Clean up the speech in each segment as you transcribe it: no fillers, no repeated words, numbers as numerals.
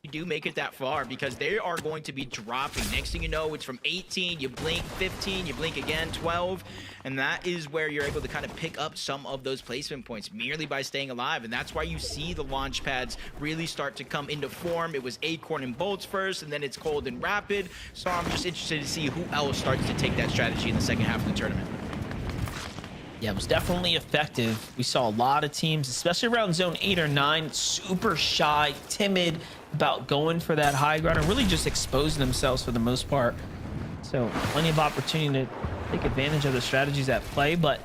You do make it that far, because they are going to be dropping. Next thing you know, it's from 18, you blink 15, you blink again 12, and that is where you're able to kind of pick up some of those placement points merely by staying alive. And that's why you see the launch pads really start to come into form. It was Acorn and Bolts first, and then it's Cold and Rapid. So I'm just interested to see who else starts to take that strategy in the second half of the tournament. Yeah, it was definitely effective. We saw a lot of teams, especially around zone 8 or 9, super shy, timid about going for that high ground and really just exposing themselves for the most part. So plenty of opportunity to take advantage of the strategies at play. But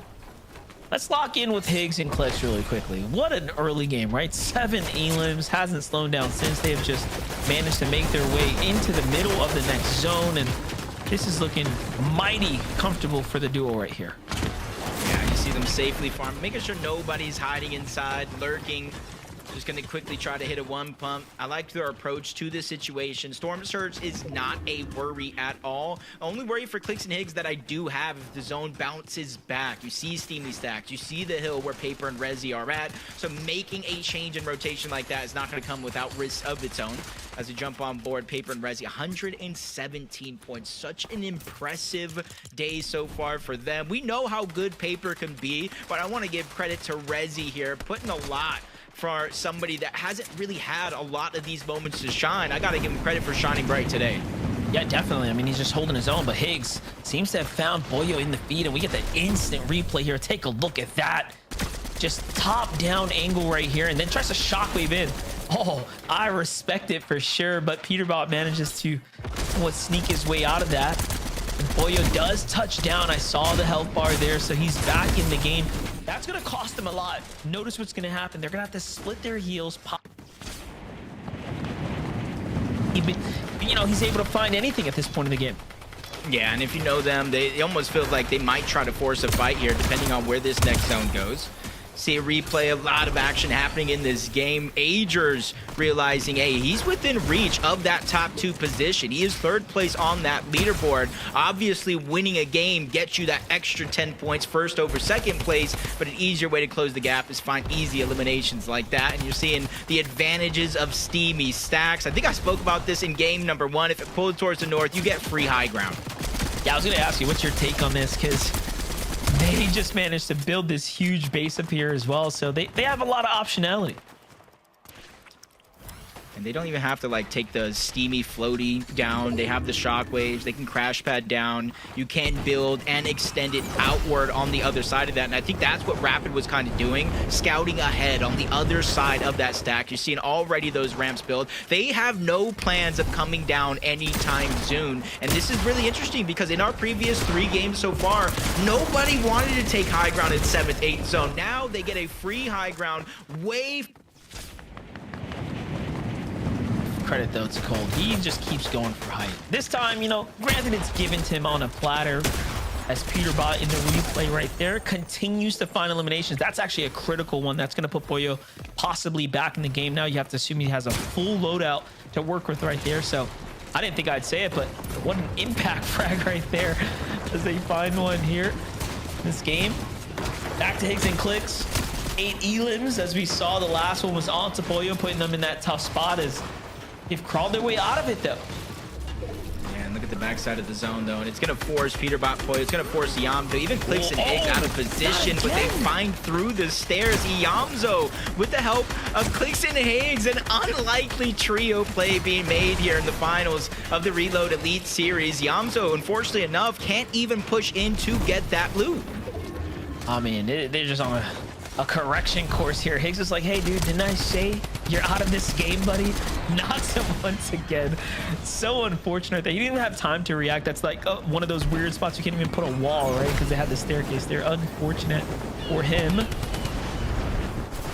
let's lock in with Higgs and Clix really quickly. What an early game, right? 7 elims, hasn't slowed down since. They have just managed to make their way into the middle of the next zone, and this is looking mighty comfortable for the duo right here. Yeah, you see them safely farm, making sure nobody's hiding inside, lurking. Just going to quickly try to hit a one pump. I like their approach to this situation. Storm Surge is not a worry at all. Only worry for Clix and Higgs that I do have if the zone bounces back. You see Steamy Stacks. You see the hill where Paper and Rezi are at. So making a change in rotation like that is not going to come without risk of its own. As we jump on board, Paper and Rezi, 117 points. Such an impressive day so far for them. We know how good Paper can be, but I want to give credit to Rezi here, putting a lot for somebody that hasn't really had a lot of these moments to shine. I gotta give him credit for shining bright today. Yeah, definitely. I mean, he's just holding his own, but Higgs seems to have found Boyo in the feed, and we get the instant replay here. Take a look at that. Just top-down angle right here, and then tries to shockwave in. Oh, I respect it for sure, but Peterbot manages to somewhat sneak his way out of that. And Boyo does touch down. I saw the health bar there, so he's back in the game. That's going to cost them a lot. Notice what's going to happen. They're going to have to split their heals. Pop. You know, he's able to find anything at this point in the game. Yeah, and if you know them, they almost feel like they might try to force a fight here, depending on where this next zone goes. See a replay, a lot of action happening in this game. Agers realizing, hey, he's within reach of that top 2 position. He is 3rd place on that leaderboard. Obviously, winning a game gets you that extra 10 points, first over 2nd place, but an easier way to close the gap is find easy eliminations like that. And you're seeing the advantages of Steamy Stacks. I think I spoke about this in game number 1. If it pulled towards the north, you get free high ground. Yeah, I was going to ask you, what's your take on this? Because they just managed to build this huge base up here as well, so they have a lot of optionality. And they don't even have to like take the steamy floaty down. They have the shockwaves. They can crash pad down. You can build and extend it outward on the other side of that. And I think that's what Rapid was kind of doing, scouting ahead on the other side of that stack. You're seeing already those ramps build. They have no plans of coming down anytime soon. And this is really interesting because in our previous 3 games so far, nobody wanted to take high ground in 7th, 8th zone. Now they get a free high ground way. Credit though to Cold. He just keeps going for height. This time, you know, granted it's given to him on a platter as Peterbot in the replay right there continues to find eliminations. That's actually a critical one. That's going to put Pollo possibly back in the game now. You have to assume he has a full loadout to work with right there. So I didn't think I'd say it, but what an impact frag right there as they find one here in this game. Back to Higgs and Clicks. 8 elims, as we saw. The last one was on to Pollo, putting them in that tough spot as they've crawled their way out of it, though. Yeah, and look at the backside of the zone, though. And it's going to force Peterbot Pollo. It's going to force Iamzo. Even Clicks and Higgs out of position, but they find through the stairs. Iamzo, with the help of Clicks and Higgs, an unlikely trio play being made here in the finals of the Reload Elite Series. Iamzo, unfortunately enough, can't even push in to get that loot. I mean, they're just on a correction course here. Higgs is like, hey, dude, didn't I say you're out of this game, buddy? Not so once again. So unfortunate that he didn't even have time to react. That's like one of those weird spots you can't even put a wall, right? Because they had the staircase there. Unfortunate for him.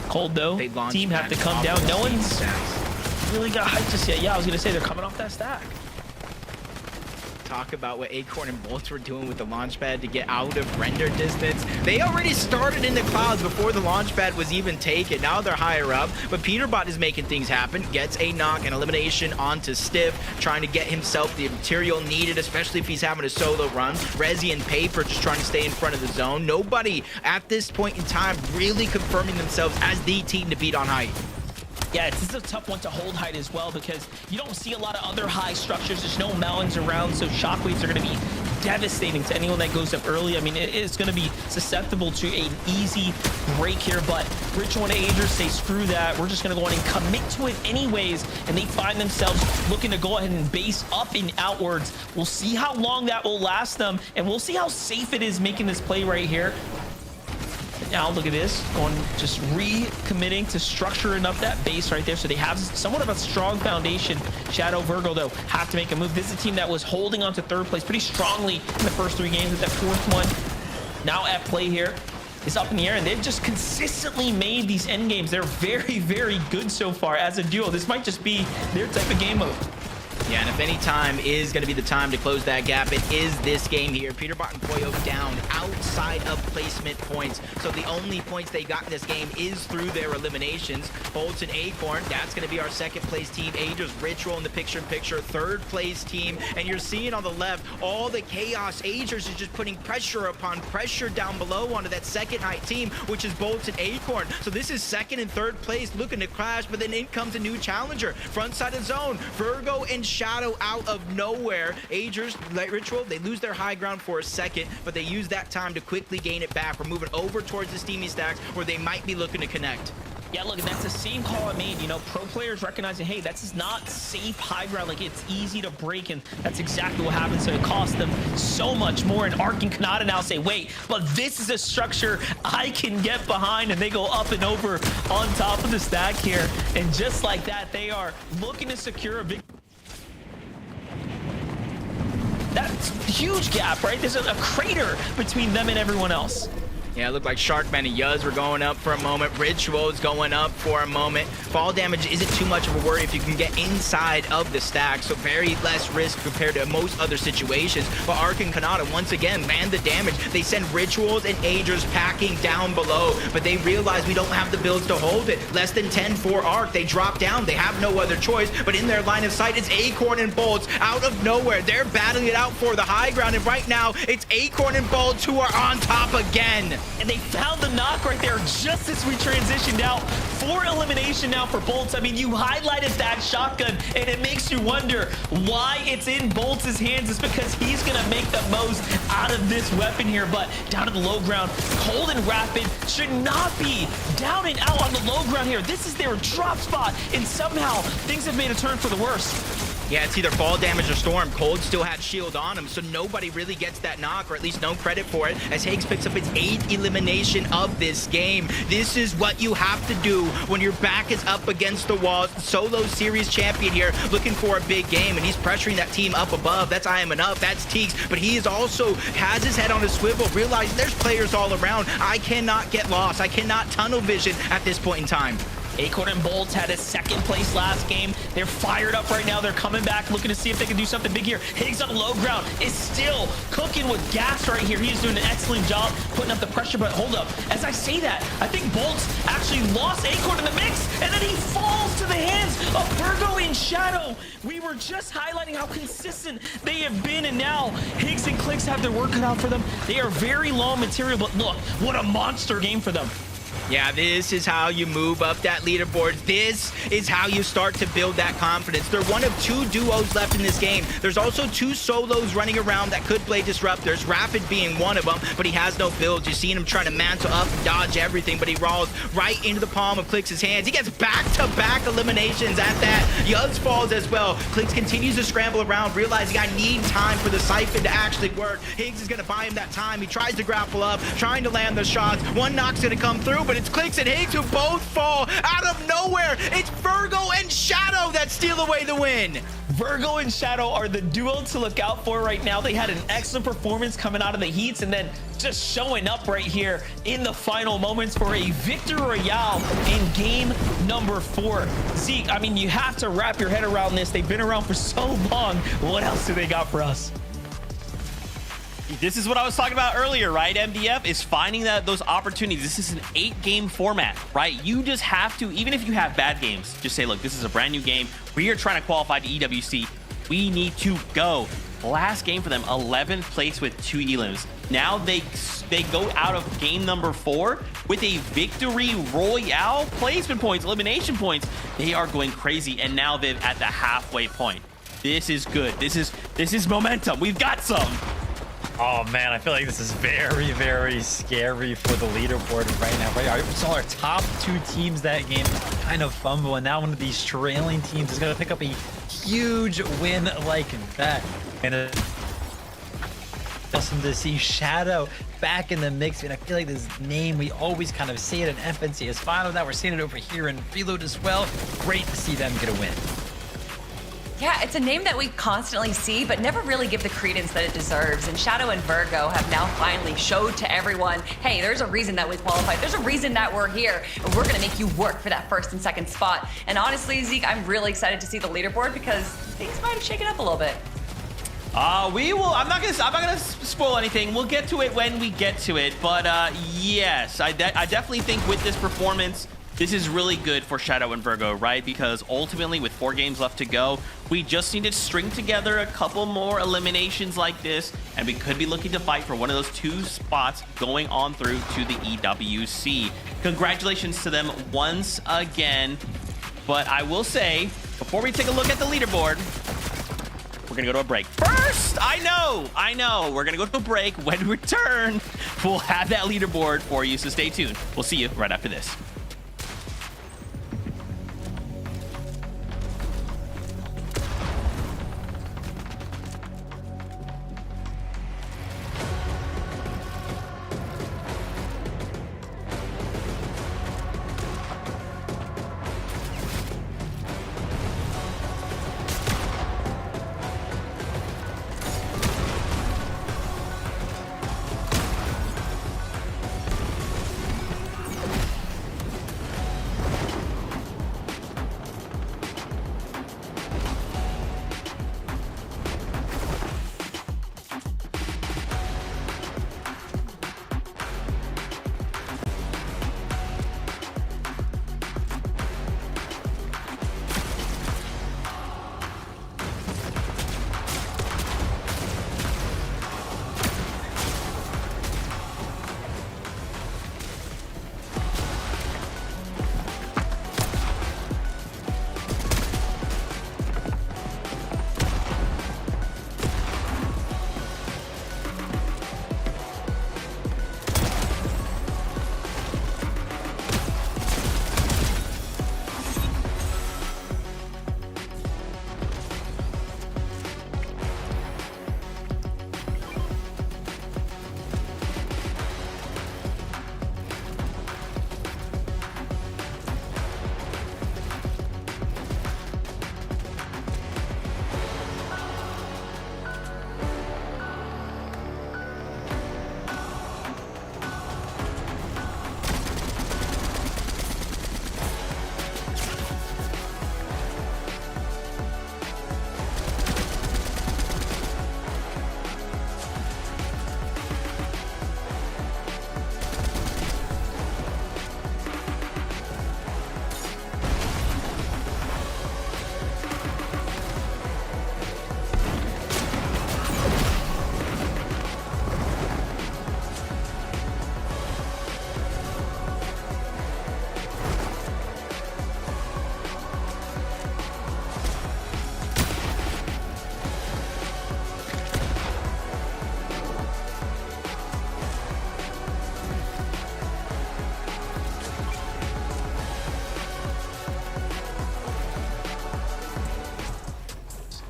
Cold, though. Team have to come down. No one's really got hype just yet. Yeah, I was going to say they're coming off that stack. Talk about what Acorn and Bolts were doing with the launch pad to get out of render distance. They already started in the clouds before the launch pad was even taken. Now they're higher up, but Peterbot is making things happen. Gets a knock and elimination onto Stiff, trying to get himself the material needed, especially if he's having a solo run. Rezi and Paper just trying to stay in front of the zone. Nobody at this point in time really confirming themselves as the team to beat on height. Yeah, it's a tough one to hold height as well because you don't see a lot of other high structures. There's no mountains around, so shockwaves are going to be devastating to anyone that goes up early. I mean, it's going to be susceptible to an easy break here, but Ritual and Aegir say, screw that. We're just going to go on and commit to it anyways, and they find themselves looking to go ahead and base up and outwards. We'll see how long that will last them, and we'll see how safe it is making this play right here. Now look at this, going just recommitting to structuring up that base right there, so they have somewhat of a strong foundation. Shadow Virgo though have to make a move. This is a team that was holding on to 3rd place pretty strongly in the first 3 games. With that 4th one now at play here is up in the air, and they've just consistently made these end games. They're very, very good so far as a duo. This might just be their type of game mode. Yeah, and if any time is going to be the time to close that gap, it is this game here. Peterbot and Pollo down outside of placement points. So the only points they got in this game is through their eliminations. Bolts and Acorn, that's going to be our 2nd place team. Aegir's Ritual in the picture-in-picture 3rd place team. And you're seeing on the left all the chaos. Aegir's is just putting pressure upon pressure down below onto that 2nd height team, which is Bolts and Acorn. So this is 2nd and 3rd place looking to clash, but then in comes a new challenger. Front side of zone, Virgo and Shadow out of nowhere. Aegir's Ritual, they lose their high ground for a second, but they use that time to quickly gain it back. We're moving over towards the steamy stacks where they might be looking to connect. Yeah, look, that's the same call I made. You know, pro players recognizing, hey, that's not safe high ground. Like, it's easy to break, and that's exactly what happens. So it costs them so much more. And Ark and Kanata now say, wait, but this is a structure I can get behind, and they go up and over on top of the stack here. And just like that, they are looking to secure a big... That's a huge gap, right? There's a crater between them and everyone else. Yeah, it looked like Sharkman and Yuz were going up for a moment. Ritual is going up for a moment. Fall damage isn't too much of a worry if you can get inside of the stack, so very less risk compared to most other situations. But Ark and Kanata, once again, land the damage. They send Rituals and Aegir's packing down below, but they realize we don't have the builds to hold it. Less than 10 for Ark. They drop down. They have no other choice, but in their line of sight is Acorn and Bolts out of nowhere. They're battling it out for the high ground, and right now, it's Acorn and Bolts who are on top again. And they found the knock right there just as we transitioned out 4 elimination now for Bolts. I mean, you highlighted that shotgun, and it makes you wonder why it's in Bolts' hands. It's because he's going to make the most out of this weapon here. But down to the low ground, Cold and Rapid should not be down and out on the low ground here. This is their drop spot, and somehow things have made a turn for the worse. Yeah, it's either fall damage or Storm. Cold still had shield on him, so nobody really gets that knock, or at least no credit for it, as Higgs picks up his 8th elimination of this game. This is what you have to do when your back is up against the wall. Solo series champion here, looking for a big game, and he's pressuring that team up above. That's I Am Enough, that's Teeks, but he is also has his head on a swivel, realizing there's players all around. I cannot get lost. I cannot tunnel vision at this point in time. Acorn and Bolts had a 2nd place last game. They're fired up right now. They're coming back, looking to see if they can do something big here. Higgs on the low ground is still cooking with gas right here. He's doing an excellent job putting up the pressure, but hold up. As I say that, I think Bolts actually lost Acorn in the mix, and then he falls to the hands of Virgo in Shadow. We were just highlighting how consistent they have been, and now Higgs and Clix have their work cut out for them. They are very low material, but look, what a monster game for them. Yeah, this is how you move up that leaderboard. This is how you start to build that confidence. They're one of 2 duos left in this game. There's also 2 solos running around that could play disruptors, Rapid being one of them, but he has no build. You're seeing him trying to mantle up and dodge everything, but he rolls right into the palm of Clix's hands. He gets back-to-back eliminations at that. Yuz falls as well. Clix continues to scramble around, realizing I need time for the siphon to actually work. Higgs is going to buy him that time. He tries to grapple up, trying to land the shots. One knock's going to come through, but it's Clix and Higgs who both fall out of nowhere. It's Virgo and Shadow that steal away the win. Virgo and Shadow are the duo to look out for right now. They had an excellent performance coming out of the heats, and then just showing up right here in the final moments for a victory royale in game number 4. Zeke, I mean, you have to wrap your head around this. They've been around for so long. What else do they got for us? This is what I was talking about earlier, right? MDF is finding those opportunities. This is an 8-game format, right? You just have to, even if you have bad games, just say, look, this is a brand new game. We are trying to qualify to EWC. We need to go. Last game for them, 11th place with 2 elims. Now they go out of game number 4 with a victory royale, placement points, elimination points. They are going crazy, and now they're at the halfway point. This is good. This is momentum. We've got some. Oh man, I feel like this is very, very scary for the leaderboard right now. Right, we saw our top 2 teams that game kind of fumble, and now one of these trailing teams is going to pick up a huge win like that. And it's awesome to see Shadow back in the mix. And I feel like this name, we always kind of see it in FNCS Final. Now we're seeing it over here in Reload as well. Great to see them get a win. Yeah, it's a name that we constantly see, but never really give the credence that it deserves. And Shadow and Virgo have now finally showed to everyone, hey, there's a reason that we qualified. There's a reason that we're here, and we're going to make you work for that 1st and 2nd spot. And honestly, Zeke, I'm really excited to see the leaderboard because things might have shaken up a little bit. We will. I'm not gonna spoil anything. We'll get to it when we get to it. But yes, I definitely think with this performance, this is really good for Shadow and Virgo, right? Because ultimately, with 4 games left to go, we just need to string together a couple more eliminations like this, and we could be looking to fight for one of those 2 spots going on through to the EWC. Congratulations to them once again. But I will say, before we take a look at the leaderboard, we're gonna go to a break. First, I know, we're gonna go to a break. When we return, we'll have that leaderboard for you, so stay tuned. We'll see you right after this.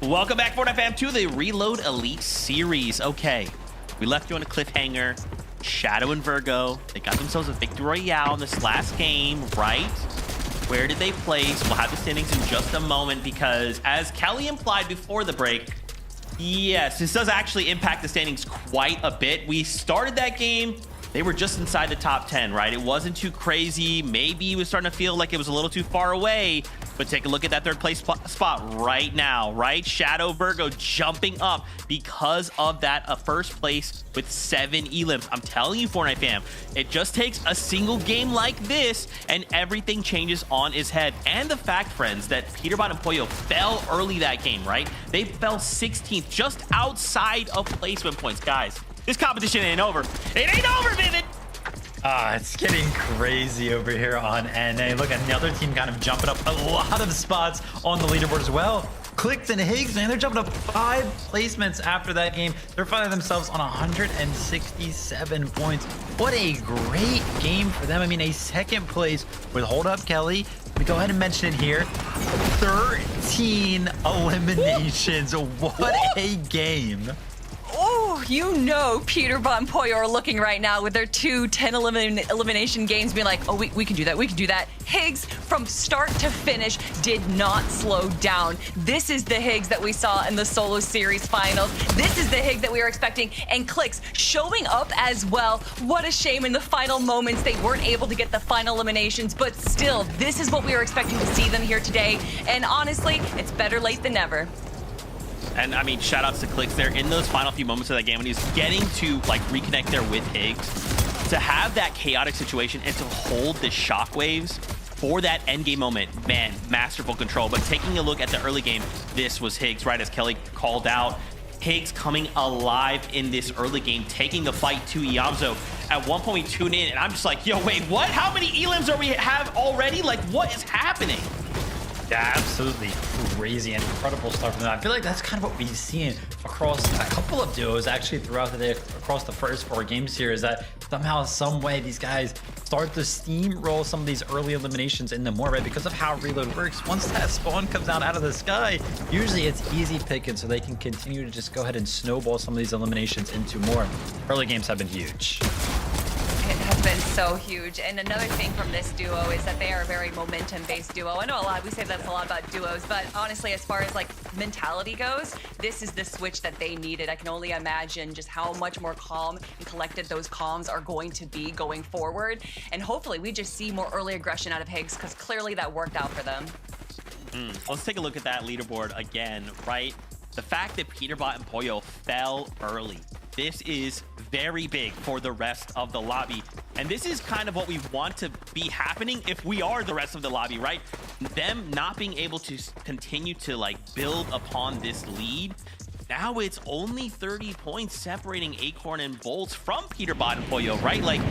Welcome back, Fortnite fam, to the Reload Elite Series. Okay, we left you on a cliffhanger. Shadow and Virgo, they got themselves a victory royale in this last game, right? Where did they place? We'll have the standings in just a moment because, as Kelly implied before the break, yes, this does actually impact the standings quite a bit. We started that game, they were just inside the top 10, right? It wasn't too crazy. Maybe it was starting to feel like it was a little too far away, but take a look at that third place spot right now, right? Shadow, Virgo jumping up because of that first place with 7 elims. I'm telling you, Fortnite fam, it just takes a single game like this and everything changes on its head. And the fact, friends, that Peterbot and Pollo fell early that game, right? They fell 16th, just outside of placement points. Guys, this competition ain't over. It ain't over, Vivid! It's getting crazy over here on NA. Look, another team kind of jumping up a lot of spots on the leaderboard as well. Clix and Higgs, man, they're jumping up 5 placements after that game. They're finding themselves on 167 points. What a great game for them. I mean, a second place with Hold Up Kelly. Let me go ahead and mention it here. 13 eliminations. What a game. Oh, you know Peterbot and Pollo are looking right now with their 2 10 elimination games being like, oh, we can do that, we can do that. Higgs, from start to finish, did not slow down. This is the Higgs that we saw in the solo series finals. This is the Higgs that we were expecting. And Clix showing up as well. What a shame in the final moments they weren't able to get the final eliminations, but still, this is what we were expecting to see them here today. And honestly, it's better late than never. And I mean, shout outs to Clix there in those final few moments of that game when he was getting to like reconnect there with Higgs. To have that chaotic situation and to hold the shockwaves for that end game moment, man, masterful control. But taking a look at the early game, this was Higgs, right? As Kelly called out, Higgs coming alive in this early game, taking the fight to Iamzo. At one point we tune in and I'm just like, yo, wait, what? How many elims are we have already? Like, what is happening? Yeah, absolutely crazy and incredible stuff from that. I feel like that's kind of what we've seen across a couple of duos actually throughout the day, across the first 4 games here, is that somehow, some way, these guys start to steamroll some of these early eliminations in the more, right? Because of how Reload works, once that spawn comes out of the sky, usually it's easy picking, so they can continue to just go ahead and snowball some of these eliminations into more. Early games have been huge. It has been so huge. And another thing from this duo is that they are a very momentum-based duo. I know we say that's a lot about duos, but honestly, as far as like mentality goes, this is the switch that they needed. I can only imagine just how much more calm and collected those comms are going to be going forward. And hopefully we just see more early aggression out of Higgs, because clearly that worked out for them. Let's take a look at that leaderboard again, right? The fact that Peterbot and Pollo fell early, this is very big for the rest of the lobby. And this is kind of what we want to be happening if we are the rest of the lobby, right? Them not being able to continue to like build upon this lead. Now it's only 30 points separating Acorn and Bolts from Peterbot and Pollo, right? Like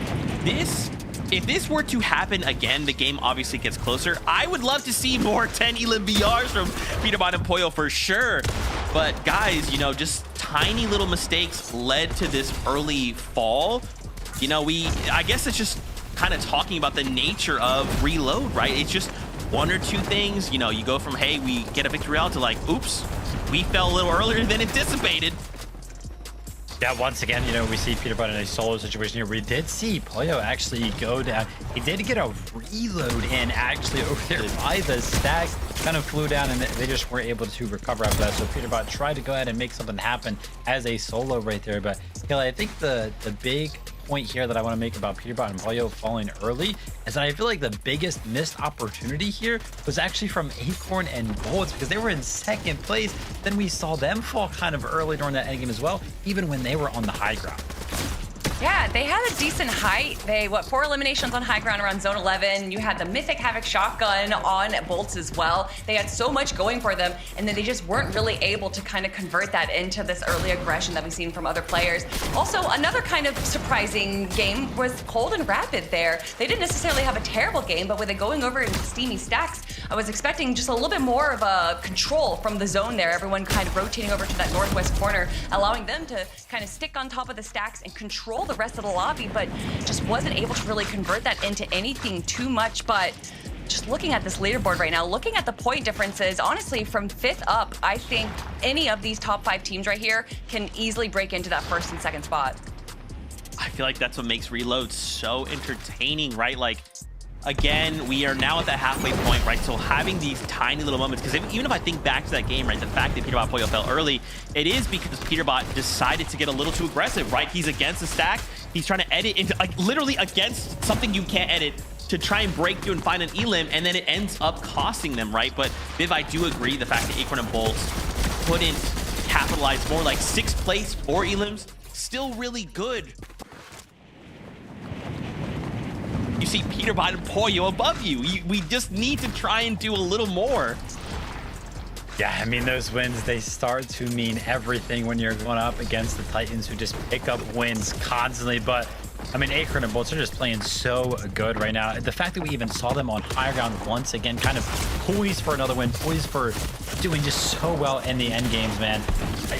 this, if this were to happen again, the game obviously gets closer. I would love to see more 10 elim BRs from Peterbot and Pollo for sure. But guys, you know, just tiny little mistakes led to this early fall. You know, I guess it's just kind of talking about the nature of Reload, right? It's just 1 or 2 things. You know, you go from, hey, we get a victory out to like, oops, we fell a little earlier than anticipated. Yeah, once again, you know, we see Peterbot in a solo situation here. We did see Pollo actually go down. He did get a reload in actually over there by the stacks. Kind of flew down and they just weren't able to recover after that. So Peterbot tried to go ahead and make something happen as a solo right there. But Kelly, I think the big point here that I want to make about Peterbot and Pollo falling early is that I feel like the biggest missed opportunity here was actually from Acorn and Bolts, because they were in second place. Then we saw them fall kind of early during that endgame as well, even when they were on the high ground. Yeah, they had a decent height. They, 4 eliminations on high ground around zone 11. You had the Mythic Havoc shotgun on Bolts as well. They had so much going for them, and then they just weren't really able to kind of convert that into this early aggression that we've seen from other players. Also, another kind of surprising game was Cold and Rapid there. They didn't necessarily have a terrible game, but with it going over into steamy stacks, I was expecting just a little bit more of a control from the zone there. Everyone kind of rotating over to that northwest corner, allowing them to kind of stick on top of the stacks and control the rest of the lobby, but just wasn't able to really convert that into anything too much. But just looking at this leaderboard right now, looking at the point differences, honestly, from 5th up, I think any of these top 5 teams right here can easily break into that 1st and 2nd spot. I feel like that's what makes Reload so entertaining, right? Like, again, we are now at that halfway point, right? So having these tiny little moments, because even if I think back to that game, right, the fact that Peterbot Pollo fell early, it is because Peterbot decided to get a little too aggressive, right? He's against the stack. He's trying to edit into, like, literally against something you can't edit to try and break through and find an elim, and then it ends up costing them, right? But Viv, I do agree, the fact that Acorn and Bolts couldn't capitalize more, like 6th place, 4 elims, still really good. You see Peterbot and Pollo above you. We just need to try and do a little more. Yeah, I mean, those wins, they start to mean everything when you're going up against the Titans who just pick up wins constantly. But, I mean, Acorn and Bolts are just playing so good right now. The fact that we even saw them on high ground once again, kind of poised for another win, poised for doing just so well in the end games, man.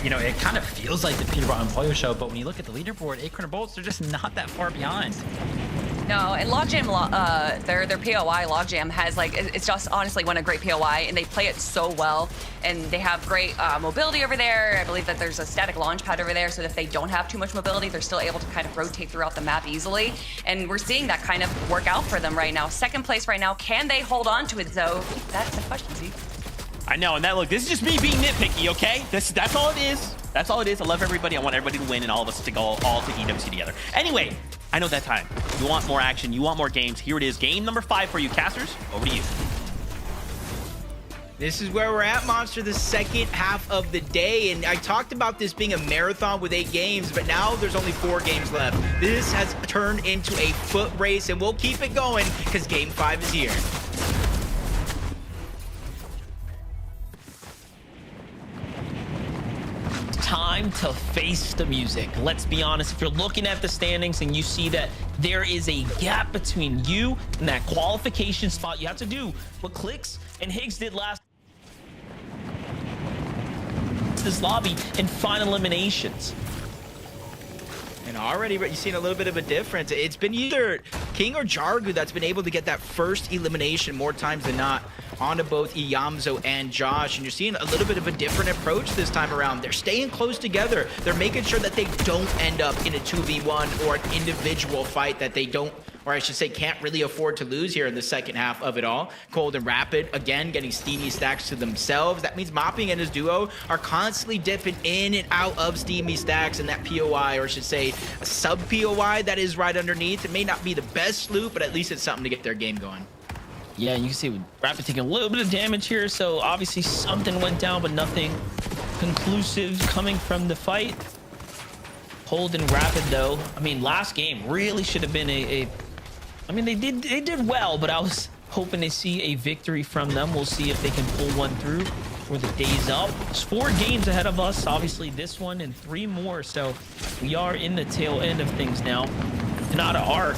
You know, it kind of feels like the Peterbot and Pollo show, but when you look at the leaderboard, Acorn and Bolts, they're just not that far behind. No, and Logjam, their POI Logjam has like, it's just honestly won a great POI, and they play it so well, and they have great mobility over there. I believe that there's a static launch pad over there, so that if they don't have too much mobility, they're still able to kind of rotate throughout the map easily, and we're seeing that kind of work out for them right now. 2nd place right now. Can they hold on to it, though? That's the question, Z. I know, and that, look, this is just me being nitpicky, okay? That's all it is. That's all it is. I love everybody. I want everybody to win and all of us to go all to EWC together. Anyway, I know that time. You want more action. You want more games. Here it is. Game number 5 for you, casters. Over to you. This is where we're at, Monster, the second half of the day. And I talked about this being a marathon with 8 games, but now there's only 4 games left. This has turned into a foot race, and we'll keep it going because game 5 is here. Time to face the music. Let's be honest, if you're looking at the standings and you see that there is a gap between you and that qualification spot, you have to do what Clix and Higgs did last this lobby in final eliminations. And already you've seen a little bit of a difference. It's been either King or Jargu that's been able to get that first elimination more times than not onto both Iyamzo and Josh. And you're seeing a little bit of a different approach this time around. They're staying close together. They're making sure that they don't end up in a 2v1 or an individual fight that they don't, or I should say can't really afford to lose here in the second half of it all. Cold and Rapid, again, getting Steamy stacks to themselves. That means Mopping and his duo are constantly dipping in and out of Steamy stacks, and that POI, or I should say a sub-POI that is right underneath. It may not be the best loot, but at least it's something to get their game going. Yeah, you can see Rapid taking a little bit of damage here, so obviously something went down, but nothing conclusive coming from the fight. Cold and Rapid, though, I mean, last game really should have been I mean, they did well, but I was hoping to see a victory from them. We'll see if they can pull one through for the days up. There's 4 games ahead of us, obviously this one and 3 more, so we are in the tail end of things now. Kanata Arc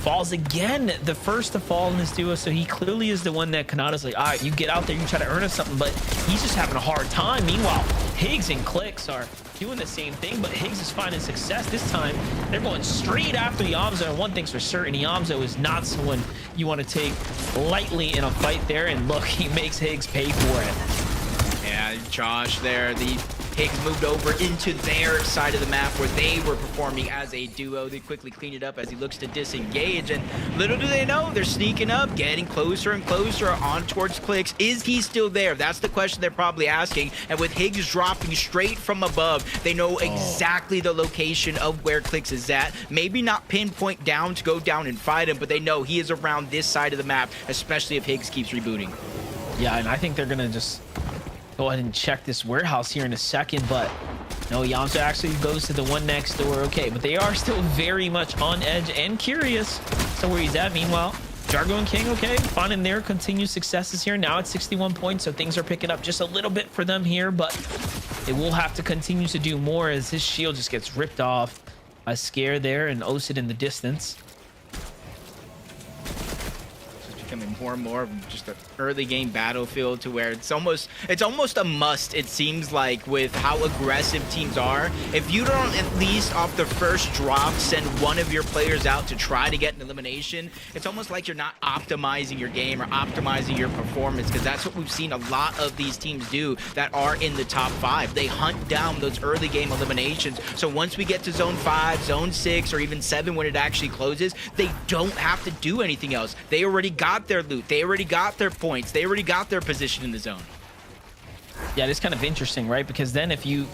falls again, the first to fall in this duo, so he clearly is the one that Kanata's like, all right, you get out there, you try to earn us something, but he's just having a hard time. Meanwhile, Higgs and Clix are doing the same thing, but Higgs is finding success this time. They're going straight after Iyamzo, and one thing's for certain, Iyamzo is not someone you want to take lightly in a fight there, and look, he makes Higgs pay for it. Yeah, Josh there, the Higgs moved over into their side of the map where they were performing as a duo. They quickly clean it up as he looks to disengage, and little do they know, they're sneaking up, getting closer and closer on towards Clix. Is he still there? That's the question they're probably asking, and with Higgs dropping straight from above, they know exactly the location of where Clix is at. Maybe not pinpoint down to go down and fight him, but they know he is around this side of the map, especially if Higgs keeps rebooting. Yeah, and I think they're gonna just go ahead and check this warehouse here in a second, but no, Iyamzo actually goes to the one next door. Okay, but they are still very much on edge and curious to where he's at. Meanwhile, Jargo and King, okay, finding their continued successes here. Now it's 61 points, so things are picking up just a little bit for them here, but they will have to continue to do more as his shield just gets ripped off. A scare there and Osid in the distance. becoming more and more of just an early game battlefield to where it's almost a must, it seems like, with how aggressive teams are. If you don't at least off the first drop send one of your players out to try to get an elimination, it's almost like you're not optimizing your game or optimizing your performance, because that's what we've seen a lot of these teams do that are in the top 5. They hunt down those early game eliminations. So once we get to zone 5, zone 6, or even 7 when it actually closes, they don't have to do anything else. They already got their loot. They already got their points. They already got their position in the zone. Yeah, it's kind of interesting, right? Because then if you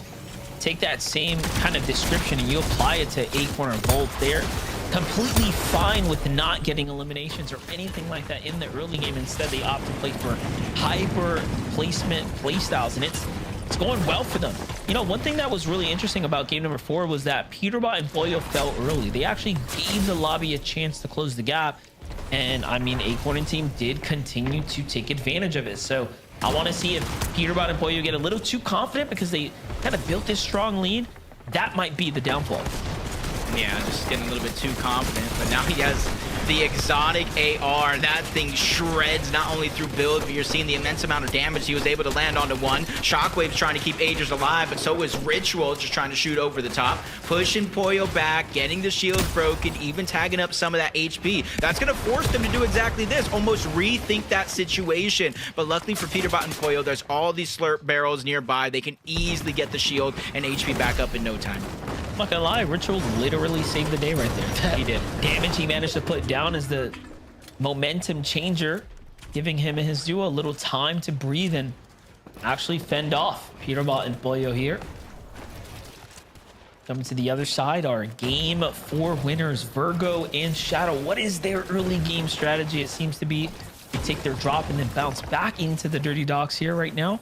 take that same kind of description and you apply it to Acorn or Volt, they're completely fine with not getting eliminations or anything like that in the early game. Instead, they opt to play for hyper placement playstyles, and it's going well for them. You know, one thing that was really interesting about game number 4 was that Peterbot and Boyo fell early. They actually gave the lobby a chance to close the gap. And I mean, Acorn and team did continue to take advantage of it. So I want to see if Peterbot and Boyo get a little too confident because they kind of built this strong lead. That might be the downfall. Yeah, just getting a little bit too confident, but now he has the exotic AR. That thing shreds not only through build, but you're seeing the immense amount of damage he was able to land onto one. Shockwave's trying to keep Agers alive, but so is Ritual, just trying to shoot over the top. Pushing Poyo back, getting the shield broken, even tagging up some of that HP. That's going to force them to do exactly this, almost rethink that situation. But luckily for Peterbot and Poyo, there's all these slurp barrels nearby. They can easily get the shield and HP back up in no time. I'm not gonna lie, Ritual literally saved the day right there. He did. Damage he managed to put down is the momentum changer, giving him and his duo a little time to breathe and actually fend off Peterbot and Boyo here. Coming to the other side are game 4 winners, Virgo and Shadow. What is their early game strategy? It seems to be they take their drop and then bounce back into the Dirty Docks here right now.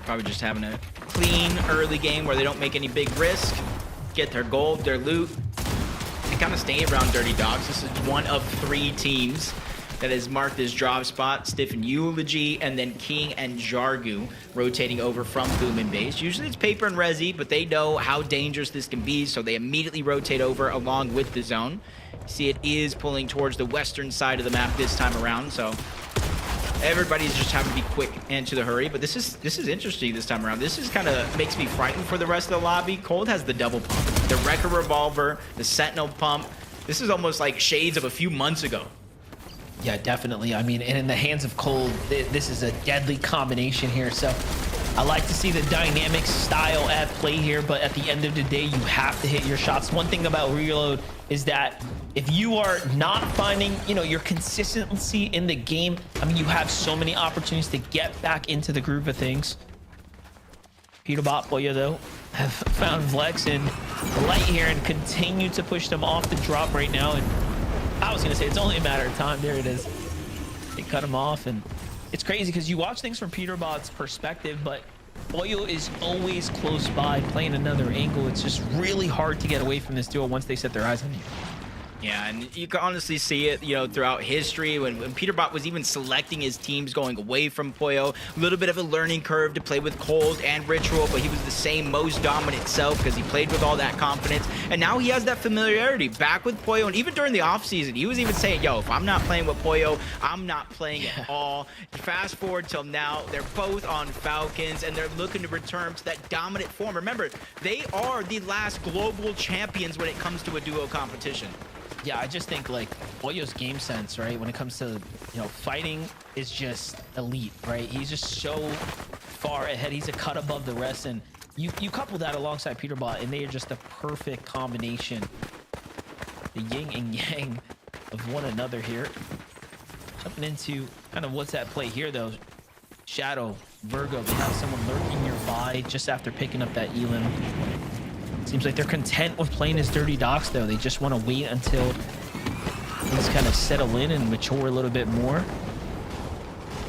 Probably just having a clean early game where they don't make any big risk, get their gold, their loot, and kind of stay around Dirty Docks. This is one of 3 teams that has marked this drop spot. Stiffen Eulogy, and then King and Jargu rotating over from Boom base. Usually it's Paper and Resi, but they know how dangerous this can be, so they immediately rotate over along with the zone. See, it is pulling towards the western side of the map this time around, so everybody's just having to be quick and to the hurry. But this is interesting this time around. This is kind of makes me frightened for the rest of the lobby. Cold has the double pump, the Wrecker Revolver, the Sentinel pump. This is almost like shades of a few months ago. Yeah, definitely. I mean, and in the hands of Cold, this is a deadly combination here. So I like to see the dynamic style at play here, but at the end of the day, you have to hit your shots. One thing about Reload is that if you are not finding, you know, your consistency in the game, I mean, you have so many opportunities to get back into the groove of things. Peterbot, Boyo, though, have found Vlex and Light here and continue to push them off the drop right now. And I was going to say, it's only a matter of time. There it is. They cut him off, and it's crazy because you watch things from Peterbot's perspective, but Boyo is always close by playing another angle. It's just really hard to get away from this duo once they set their eyes on you. Yeah, and you can honestly see it, you know, throughout history when Peterbot was even selecting his teams going away from Poyo. A little bit of a learning curve to play with Cold and Ritual, but he was the same most dominant self because he played with all that confidence. And now he has that familiarity back with Poyo. And even during the offseason, he was even saying, yo, if I'm not playing with Poyo, I'm not playing at all. Fast forward till now, they're both on Falcons, and they're looking to return to that dominant form. Remember, they are the last global champions when it comes to a duo competition. Yeah, I just think like Boyo's game sense, right, when it comes to, you know, fighting is just elite, right? He's just so far ahead. He's a cut above the rest, and you couple that alongside Peterbot, and they are just a perfect combination, the yin and yang of one another here. Jumping into kind of what's at play here, though. Shadow, Virgo, they have someone lurking nearby just after picking up that Elim. Seems like they're content with playing as Dirty Docks, though. They just want to wait until things kind of settle in and mature a little bit more.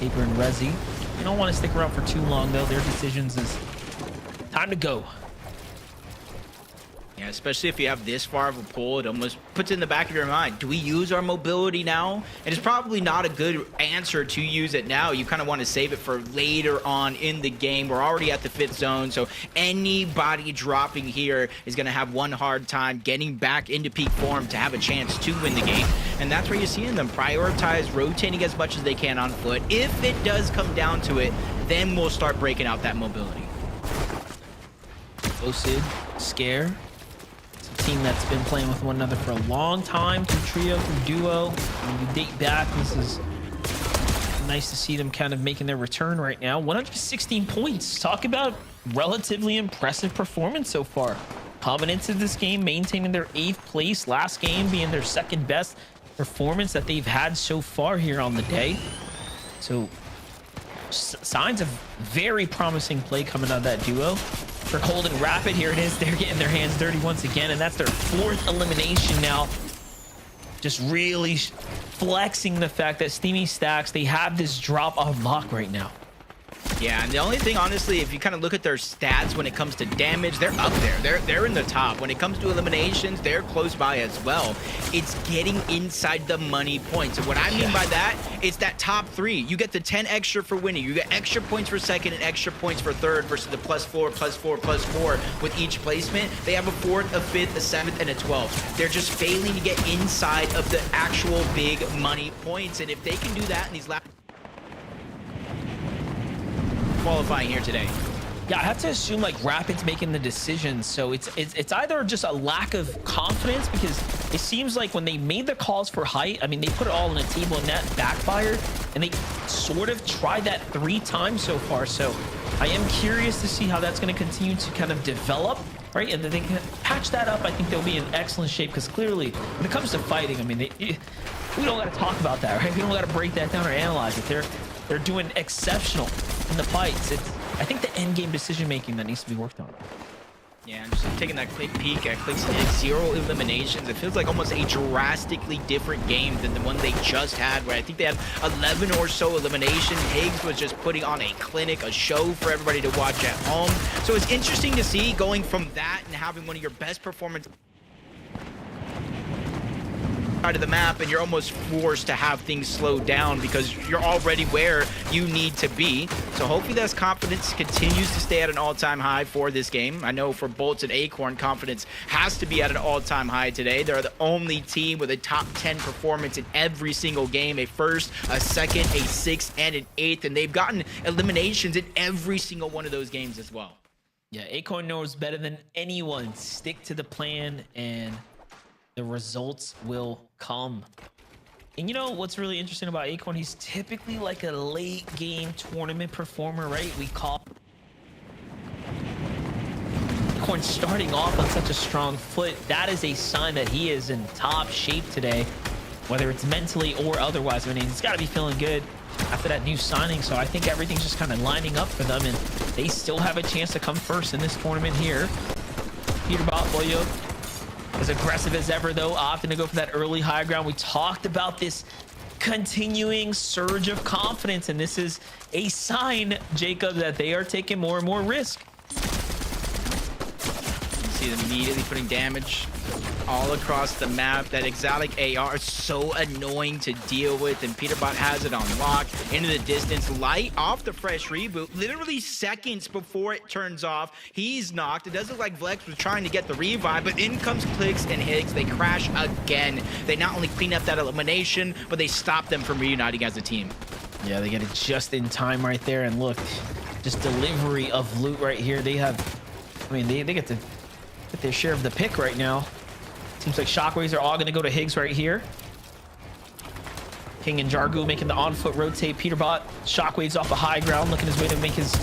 Paper and Resi, they don't want to stick around for too long, though. Their decisions is time to go. Yeah, especially if you have this far of a pull, it almost puts in the back of your mind, do we use our mobility now? And it's probably not a good answer to use it now. You kind of want to save it for later on in the game. We're already at the 5th zone, so anybody dropping here is going to have one hard time getting back into peak form to have a chance to win the game. And that's where you're seeing them prioritize rotating as much as they can on foot. If it does come down to it, then we'll start breaking out that mobility. Sid, Scare. Team that's been playing with one another for a long time, through trio, through duo. When you date back, this is nice to see them kind of making their return right now. 116 points. Talk about relatively impressive performance so far. Coming into this game, maintaining their 8th place, last game being their 2nd best performance that they've had so far here on the day. So signs of very promising play coming out of that duo. For Cold and Rapid, here it is. They're getting their hands dirty once again, and that's their 4th elimination now. Just really flexing the fact that Steamy Stacks, they have this drop on lock right now. Yeah, and the only thing, honestly, if you kind of look at their stats when it comes to damage, they're up there. They're in the top. When it comes to eliminations, they're close by as well. It's getting inside the money points. And what I mean by that, it's that top 3. You get the 10 extra for winning. You get extra points for 2nd and extra points for 3rd versus the +4, +4, +4 with each placement. They have a 4th, a 5th, a 7th, and a 12th. They're just failing to get inside of the actual big money points. And if they can do that in these last qualifying here today. Yeah, I have to assume like Rapid's making the decisions, so it's either just a lack of confidence, because it seems like when they made the calls for height, I mean, they put it all on the table and that backfired, and they sort of tried that 3 times so far. So I am curious to see how that's going to continue to kind of develop, right? And then they can patch that up. I think they'll be in excellent shape, because clearly when it comes to fighting, I mean, we don't got to talk about that, right? We don't got to break that down or analyze it. They're doing exceptional in the fights. It's, I think, the end game decision making that needs to be worked on. Yeah, I'm just taking that quick peek at Clickstick. 0 eliminations. It feels like almost a drastically different game than the one they just had, where I think they had 11 or so eliminations. Higgs was just putting on a clinic, a show for everybody to watch at home. So it's interesting to see going from that and having one of your best performances of the map, and you're almost forced to have things slow down because you're already where you need to be. So hopefully that confidence continues to stay at an all-time high for this game. I know for Bolts and Acorn, confidence has to be at an all-time high today. They're the only team with a top 10 performance in every single game, a 1st, a 2nd, a 6th, and an 8th, and they've gotten eliminations in every single one of those games as well. Yeah, Acorn knows better than anyone. Stick to the plan and the results will come. And you know what's really interesting about Acorn? He's typically like a late game tournament performer, right? We call Acorn starting off on such a strong foot. That is a sign that he is in top shape today, whether it's mentally or otherwise. I mean, he's got to be feeling good after that new signing. So I think everything's just kind of lining up for them, and they still have a chance to come first in this tournament here. Peterbot, Boyo, as aggressive as ever, though, opting to go for that early high ground. We talked about this continuing surge of confidence, and this is a sign, Jacob, that they are taking more and more risk. You see them immediately putting damage all across the map. That exotic AR is so annoying to deal with, and Peterbot has it on lock. Into the distance, light off the fresh reboot, literally seconds before it turns off. He's knocked. It does look like Vlex was trying to get the revive, but in comes Clicks and Higgs. They crash again. They not only clean up that elimination, but they stop them from reuniting as a team. Yeah, they get it just in time right there, and look, just delivery of loot right here. They have, I mean, they get to get their share of the pick right now. Seems like Shockwaves are all going to go to Higgs right here. King and Jargu making the on-foot rotate. Peterbot, Shockwaves off the high ground, looking his way to make his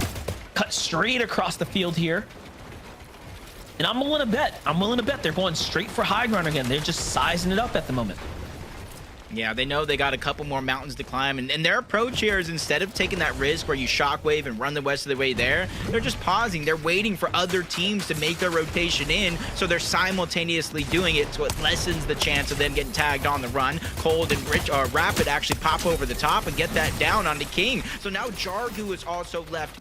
cut straight across the field here. And I'm willing to bet they're going straight for high ground again. They're just sizing it up at the moment. Yeah, they know they got a couple more mountains to climb, and their approach here is, instead of taking that risk where you shockwave and run the rest of the way there, they're just pausing. They're waiting for other teams to make their rotation in, so they're simultaneously doing it, so it lessens the chance of them getting tagged on the run. Cold and Rapid actually pop over the top and get that down onto King. So now Jargu is also left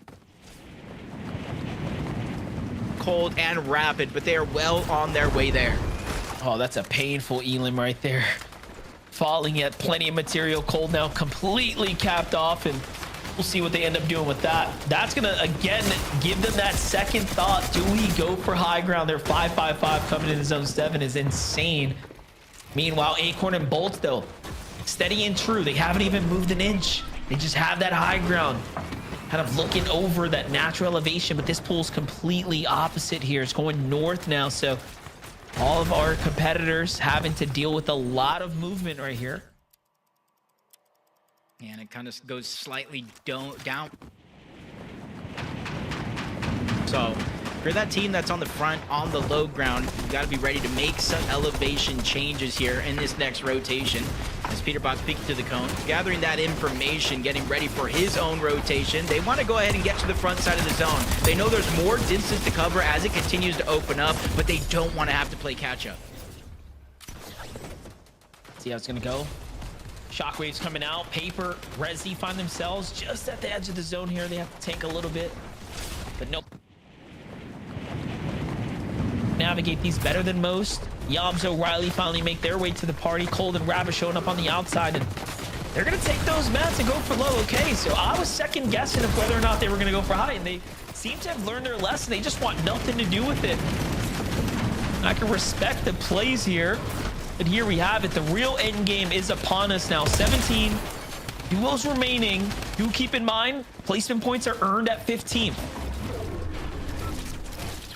Cold and Rapid, but they are well on their way there. Oh, that's a painful Elim right there. Falling at plenty of material. Cold now completely capped off, and we'll see what they end up doing with that. That's gonna again give them that second thought. Do we go for high ground? They're 5-5-5 coming into zone 7 is insane. Meanwhile, Acorn and Bolt though, steady and true. They haven't even moved an inch. They just have that high ground, kind of looking over that natural elevation, but this pool's completely opposite here. It's going north now, so all of our competitors having to deal with a lot of movement right here. And it kind of goes slightly down. So if you're that team that's on the front, on the low ground, you got to be ready to make some elevation changes here in this next rotation. As Peterbot speaking to the cone, gathering that information, getting ready for his own rotation. They want to go ahead and get to the front side of the zone. They know there's more distance to cover as it continues to open up, but they don't want to have to play catch up. See how it's going to go. Shockwaves coming out. Paper, Resi find themselves just at the edge of the zone here. They have to tank a little bit, but nope. Navigate these better than most. Yobs, O'Reilly finally make their way to the party. Cold and Rabbit showing up on the outside, and they're going to take those mats and go for low. Okay, so I was second guessing of whether or not they were going to go for high, and they seem to have learned their lesson. They just want nothing to do with it. I can respect the plays here, but here we have it. The real end game is upon us now. 17 duos remaining. Do keep in mind, placement points are earned at 15th.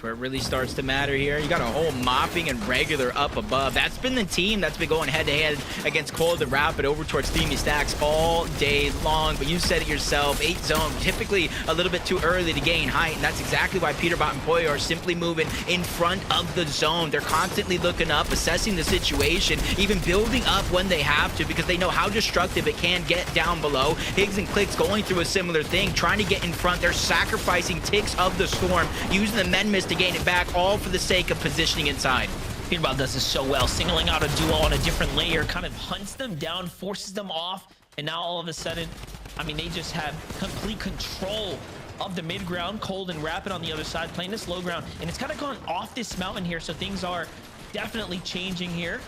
Where it really starts to matter here. You got a whole mopping and regular up above. That's been the team that's been going head-to-head against Cold and Rapid over towards Steamy Stacks all day long. But you said it yourself, 8 zone, typically a little bit too early to gain height, and that's exactly why Peterbot and Poyo are simply moving in front of the zone. They're constantly looking up, assessing the situation, even building up when they have to, because they know how destructive it can get down below. Higgs and Clicks going through a similar thing, trying to get in front. They're sacrificing ticks of the storm, using the Men Mist to gain it back, all for the sake of positioning inside. Peterbot does this so well, singling out a duo on a different layer, kind of hunts them down, forces them off, and now all of a sudden, I mean, they just have complete control of the mid ground. Cold and Rapid on the other side, playing this low ground, and it's kind of gone off this mountain here, so things are definitely changing here.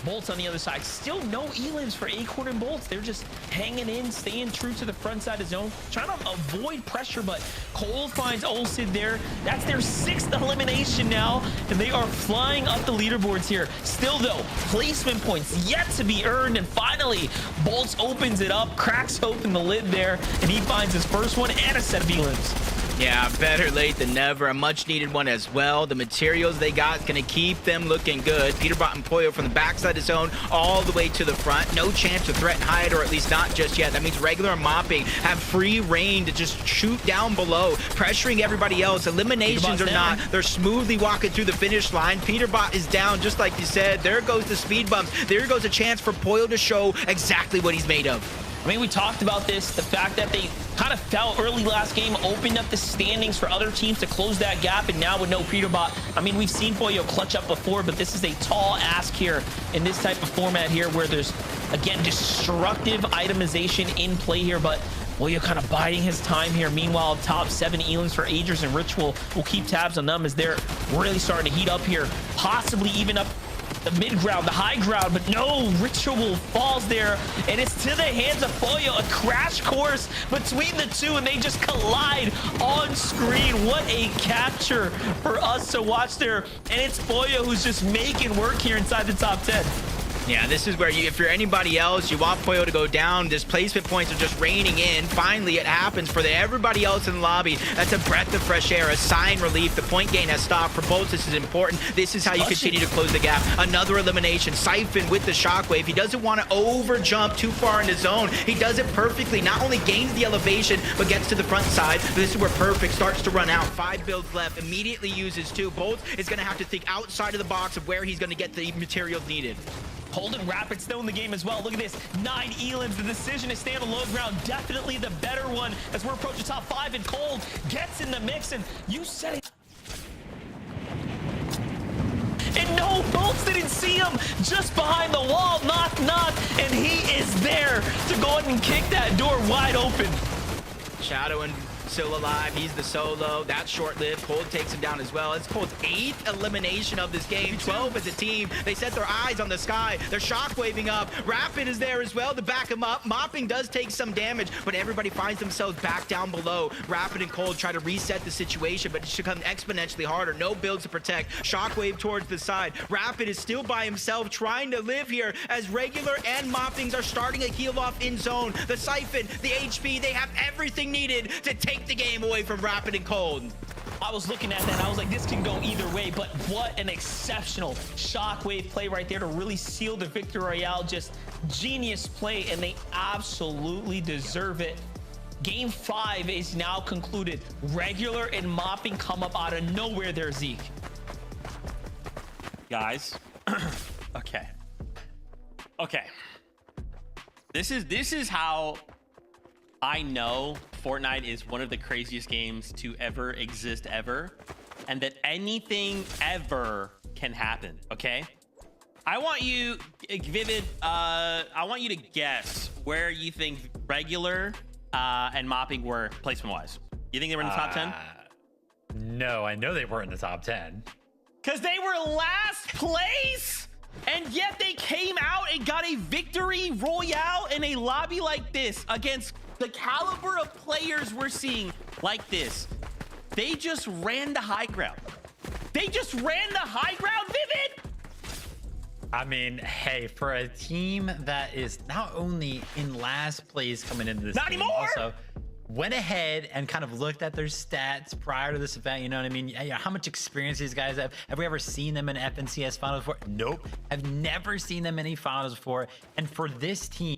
Bolts on the other side. Still no elims for Acorn and Bolts. They're just hanging in, staying true to the front side of zone, trying to avoid pressure, but Cole finds Olsid there. That's their 6th elimination now, and they are flying up the leaderboards here. Still though, placement points yet to be earned, and finally, Bolts opens it up, cracks open the lid there, and he finds his first one and a set of elims. Yeah, better late than never. A much-needed one as well. The materials they got is going to keep them looking good. Peterbot and Poyo from the backside of zone all the way to the front. No chance to threaten hide, or at least not just yet. That means regular and mopping have free reign to just shoot down below, pressuring everybody else. Eliminations or not, they're smoothly walking through the finish line. Peterbot is down, just like you said. There goes the speed bumps. There goes a chance for Poyo to show exactly what he's made of. I mean, we talked about this, the fact that they kind of fell early last game, opened up the standings for other teams to close that gap, and now with no Peterbot, I mean, we've seen Poyo clutch up before, but this is a tall ask here in this type of format here where there's, again, destructive itemization in play here, but Poyo kind of biding his time here. Meanwhile, top 7 elims for Agers and Ritual. We'll keep tabs on them as they're really starting to heat up here, possibly even up the mid ground, the high ground, but no, Ritual falls there, and it's to the hands of Poyo. A crash course between the two, and they just collide on screen. What a capture for us to watch there, and it's Poyo who's just making work here inside the top 10. Yeah, this is where if you're anybody else, you want Poyo to go down. Displacement points are just raining in. Finally, it happens for everybody else in the lobby. That's a breath of fresh air, a sign relief. The point gain has stopped. For both, this is important. This is how you continue to close the gap. Another elimination. Siphon with the shockwave. He doesn't want to over jump too far in his zone. He does it perfectly. Not only gains the elevation, but gets to the front side. This is where Perfect starts to run out. 5 builds left. Immediately uses 2. Bolt is going to have to think outside of the box of where he's going to get the materials needed. Cold and Rapid still in the game as well. Look at this, 9 elims. The decision to stay on the low ground, definitely the better one as we're approaching top 5, and Cold gets in the mix, and you said it. And no, Bolts didn't see him, just behind the wall, knock, knock, and he is there to go ahead and kick that door wide open. Shadow and still alive. He's the solo. That's short-lived. Cold takes him down as well. It's Cold's 8th elimination of this game. 12 as a team. They set their eyes on the sky. They're shockwaving up. Rapid is there as well to back him up. Mopping does take some damage, but everybody finds themselves back down below. Rapid and Cold try to reset the situation, but it should come exponentially harder. No builds to protect. Shockwave towards the side. Rapid is still by himself trying to live here as Regular and Moppings are starting a heal off in zone. The Siphon, the HP, they have everything needed to take the game away from Rapid and Cold. I was looking at that and I was like, this can go either way, but what an exceptional Shockwave play right there to really seal the Victory Royale. Just genius play, and they absolutely deserve it. Game 5 is now concluded. Regular and Mopping come up out of nowhere there, Zeke. Guys, okay. This is how I know Fortnite is one of the craziest games to ever exist ever, and that anything ever can happen, okay? I want you, Vivid, I want you to guess where you think Regular and Mopping were placement-wise. You think they were in the top 10? No, I know they weren't in the top 10. Because they were last place, and yet they came out and got a Victory Royale in a lobby like this against the caliber of players we're seeing like this. They just ran the high ground. They just ran the high ground, Vivid. I mean, hey, for a team that is not only in last place coming into this Not game, anymore! also went ahead and kind of looked at their stats prior to this event. You know what I mean? Yeah, how much experience these guys have. Have we ever seen them in FNCS finals before? Nope. I've never seen them in any finals before. And for this team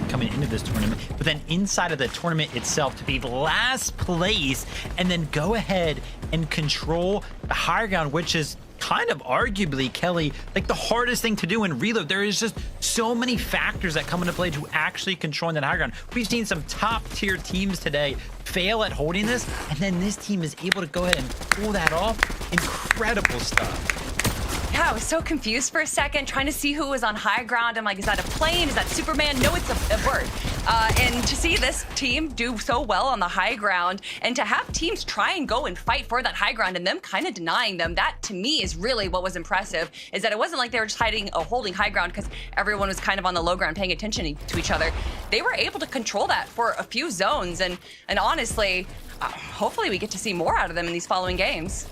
coming into this tournament, but then inside of the tournament itself to be last place and then go ahead and control the higher ground, which is kind of arguably, Kelly, like the hardest thing to do in Reload. There is just so many factors that come into play to actually controlling that high ground. We've seen some top tier teams today fail at holding this, and then this team is able to go ahead and pull that off. Incredible stuff. Yeah, I was so confused for a second, trying to see who was on high ground. I'm like, is that a plane? Is that Superman? No, it's a bird. And to see this team do so well on the high ground, and to have teams try and go and fight for that high ground and them kind of denying them, that to me is really what was impressive, is that it wasn't like they were just holding high ground because everyone was kind of on the low ground paying attention to each other. They were able to control that for a few zones, and honestly, hopefully we get to see more out of them in these following games.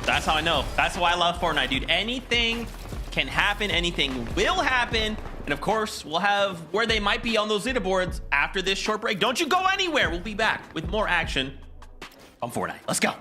That's how I know. That's why I love Fortnite, dude. Anything can happen. Anything will happen. And of course, we'll have where they might be on those leaderboards after this short break. Don't you go anywhere. We'll be back with more action on Fortnite. Let's go.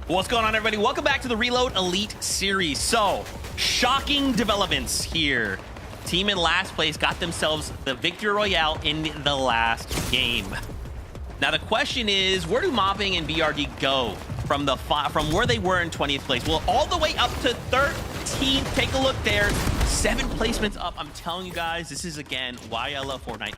What's going on, everybody? Welcome back to the Reload Elite Series. So, shocking developments here. Team in last place got themselves the Victory Royale in the last game. Now, the question is, where do Mopping and BRD go from where they were in 20th place? Well, all the way up to 13th. Take a look there. 7 placements up. I'm telling you guys, this is, again, why I love Fortnite.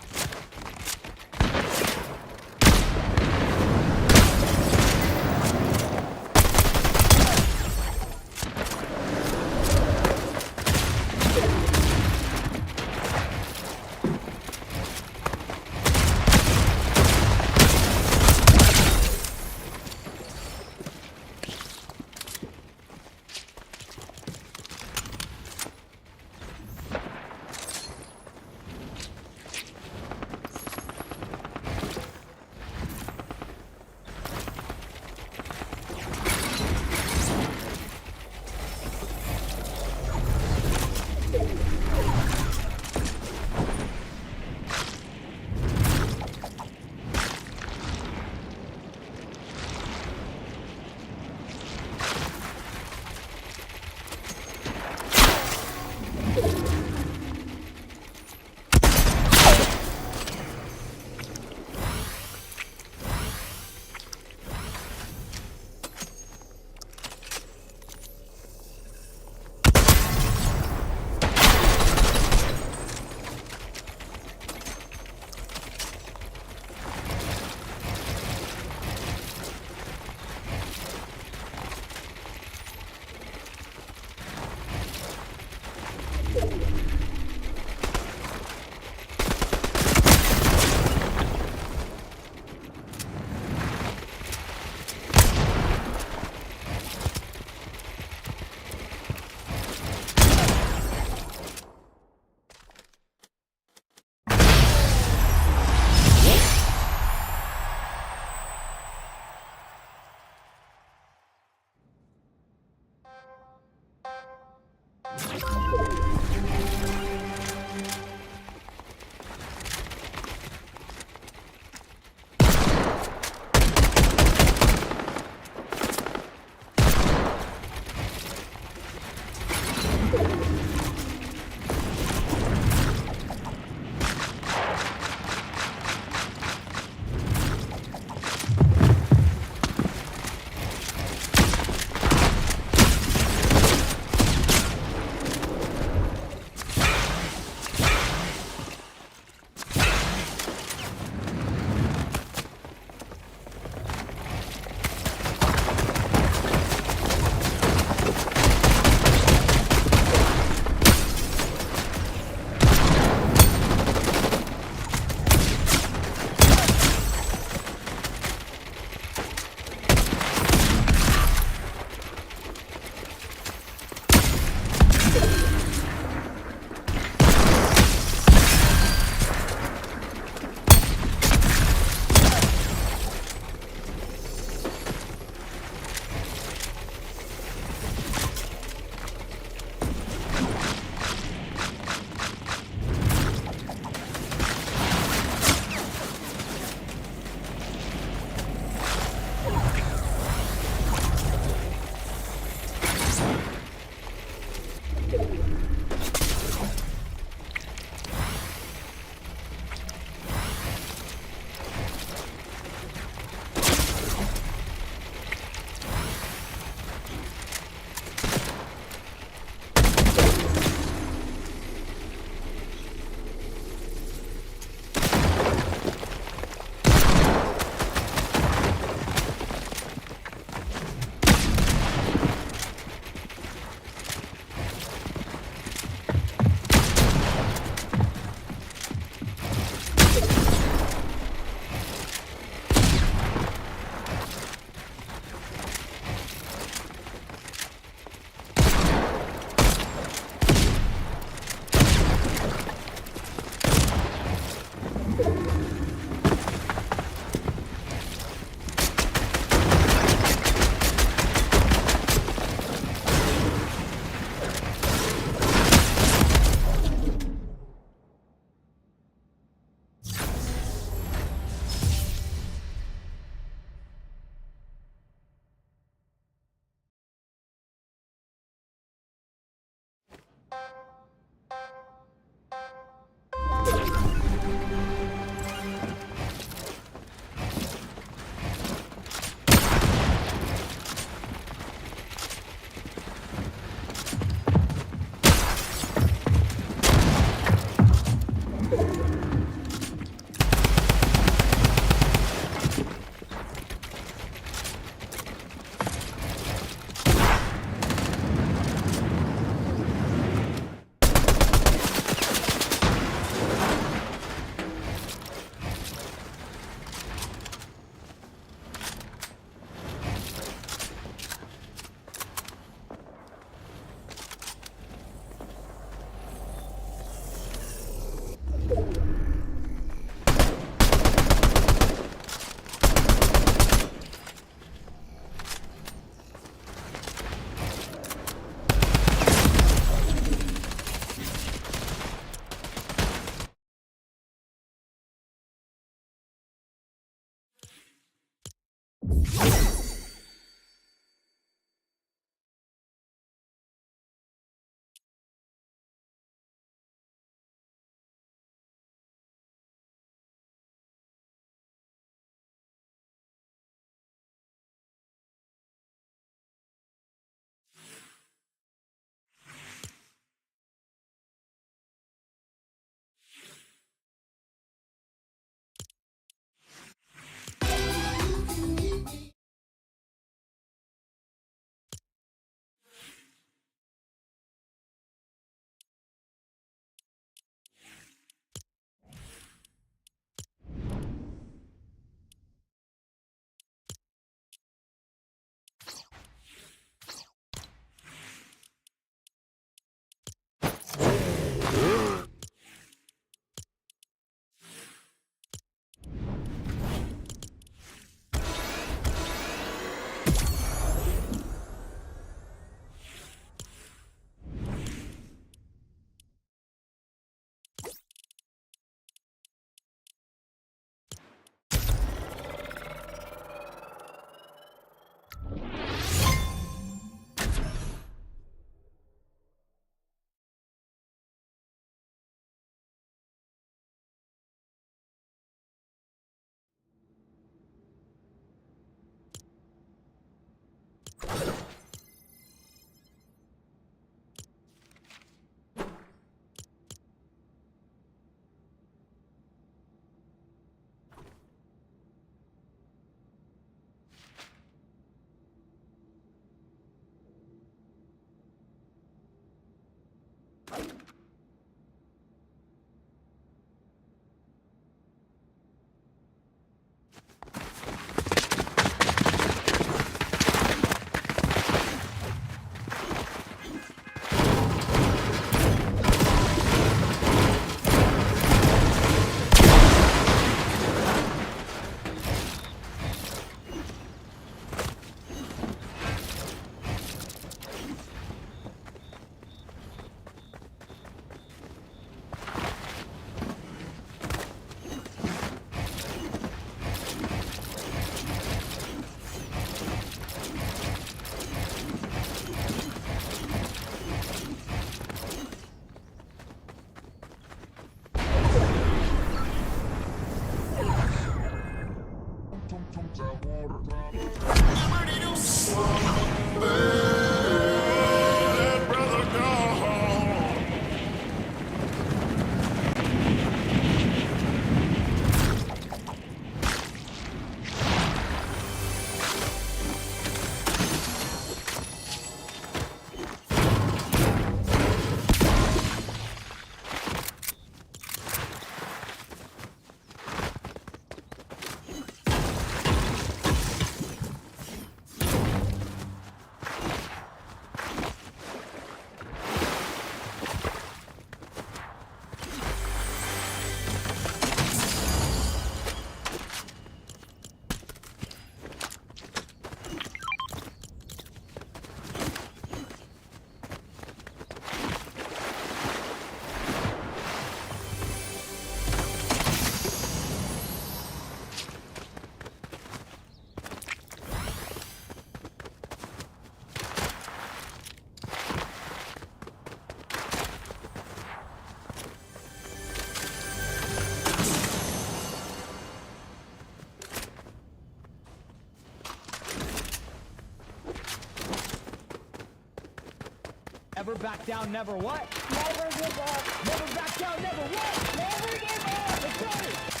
Never back down, never what? Never give up. Never back down, never what? Never give up. Let's go.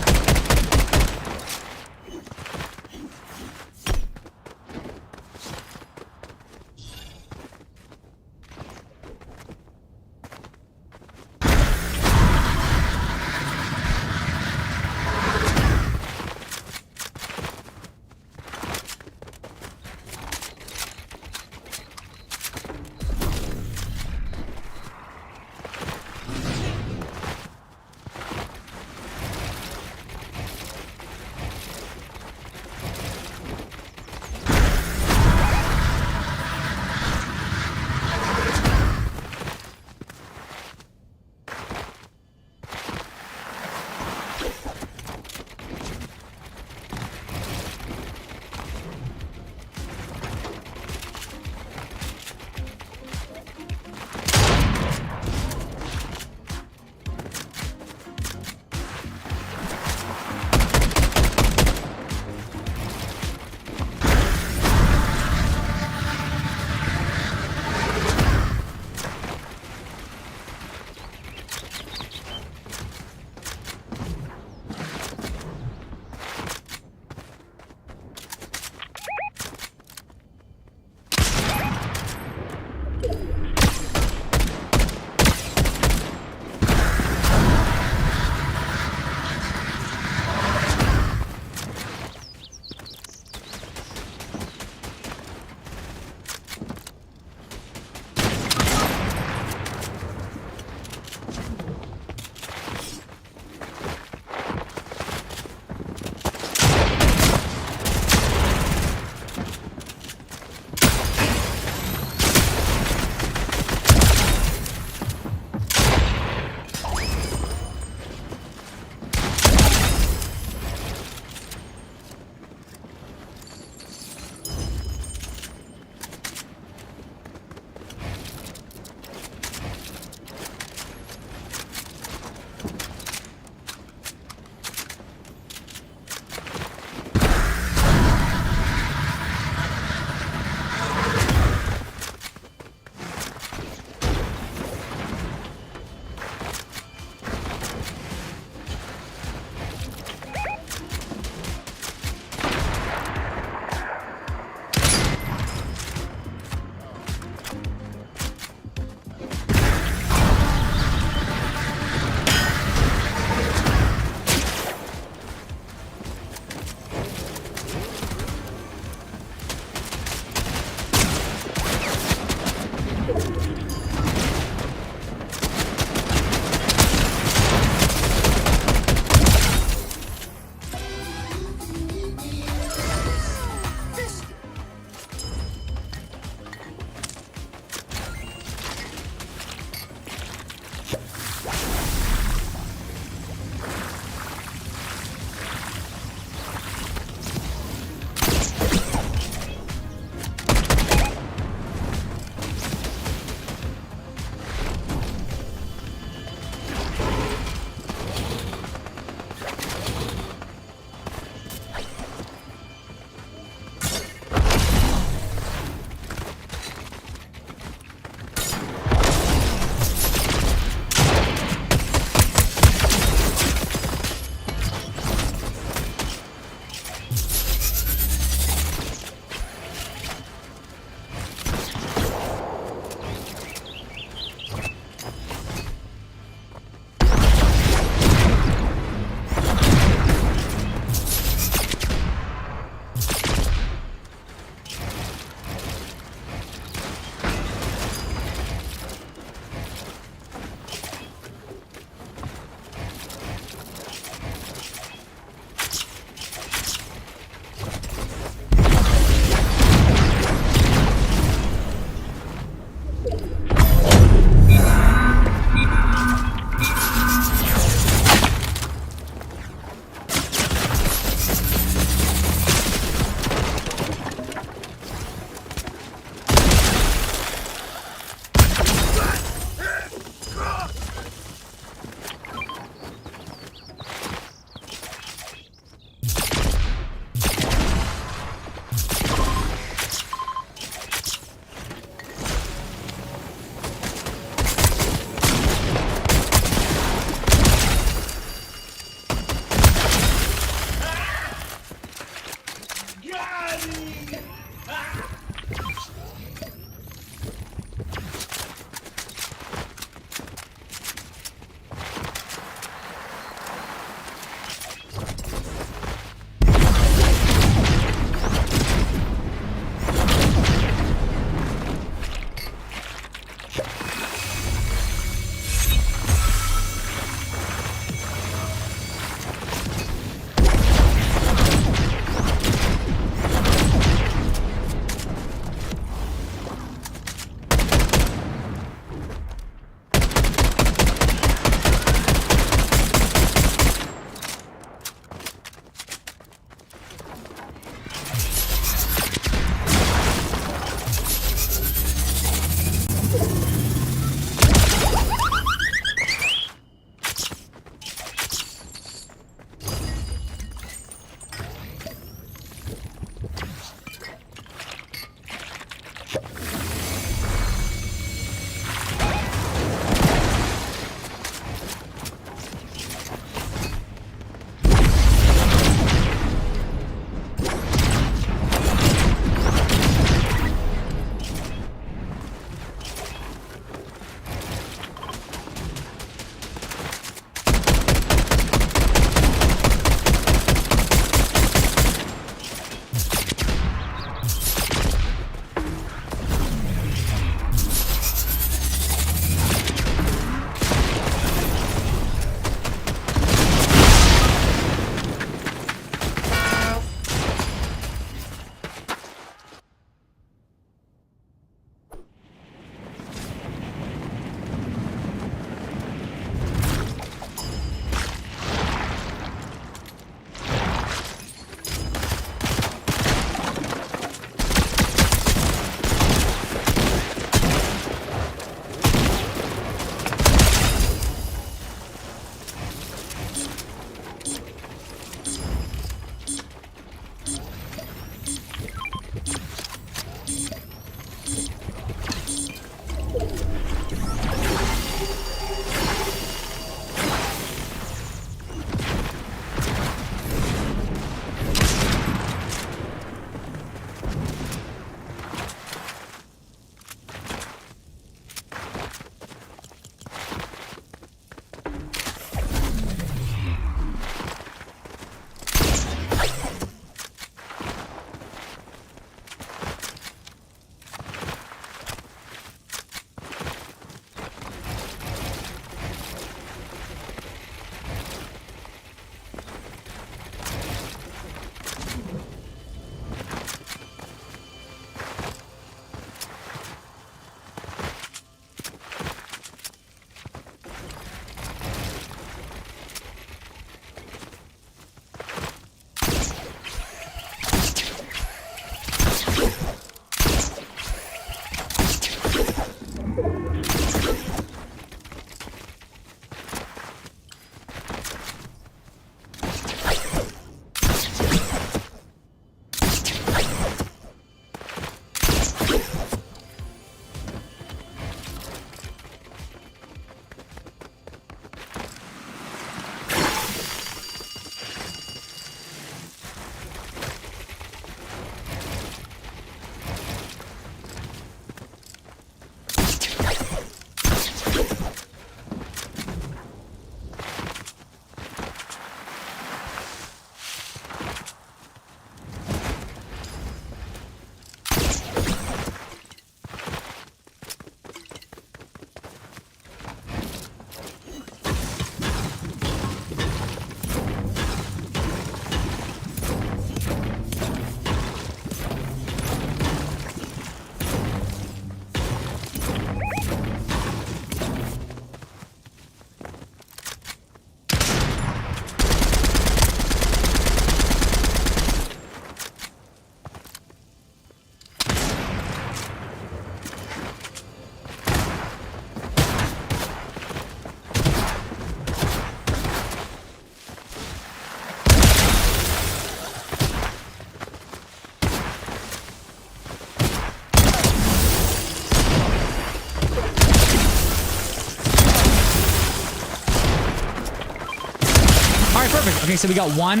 Okay, so we got one.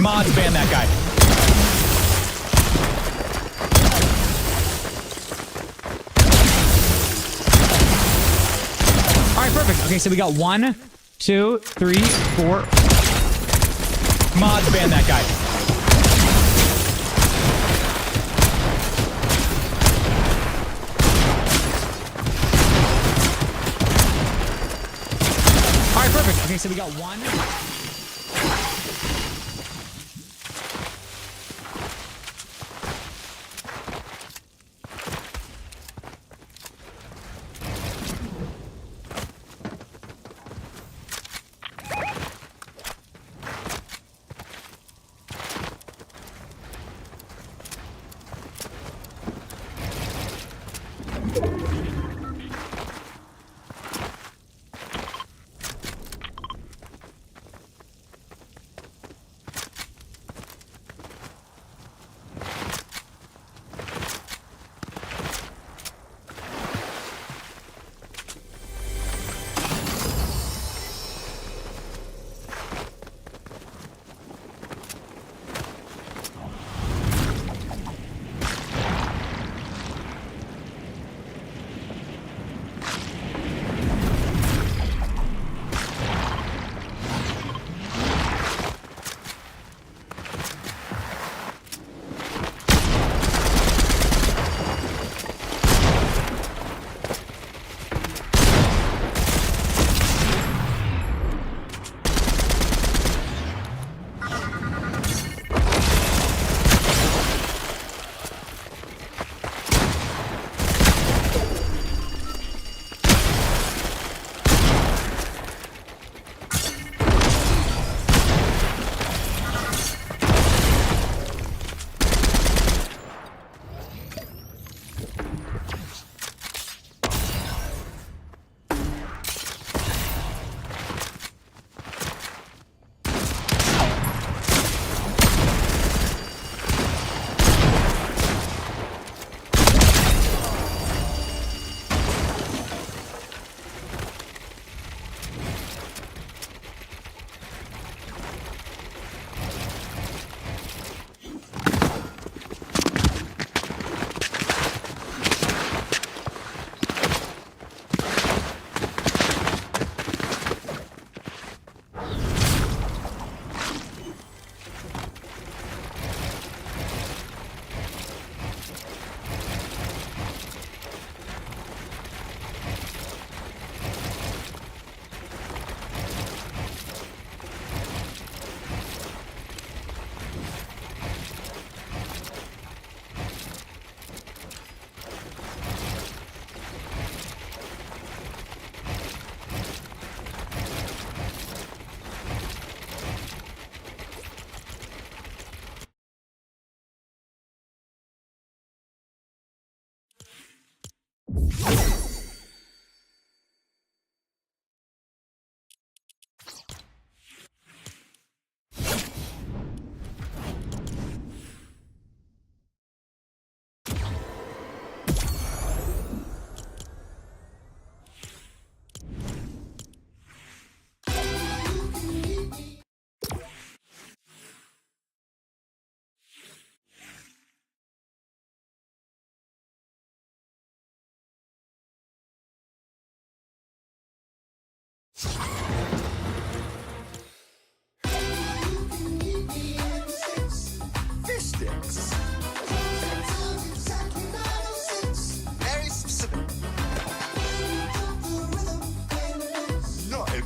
Mods ban that guy. All right, perfect. Okay, so we got 1, 2, 3, 4. Mods ban that guy. All right, perfect. Okay, so we got 1.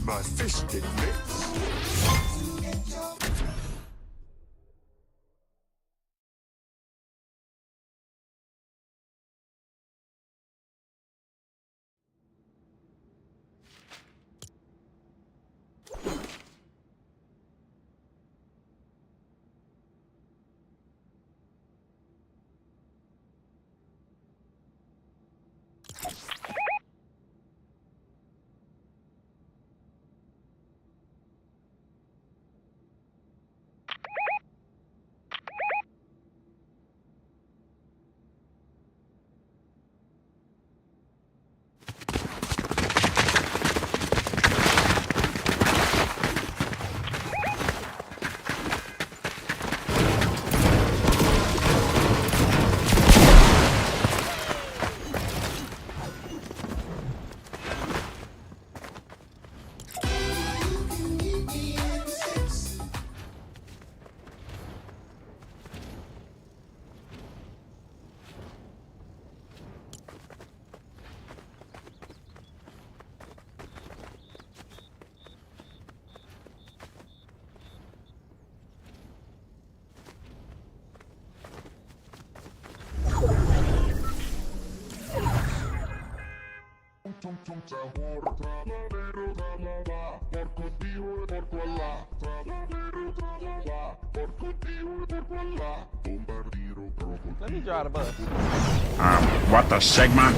my fisted lips. Let me drive the bus. What the Sigma?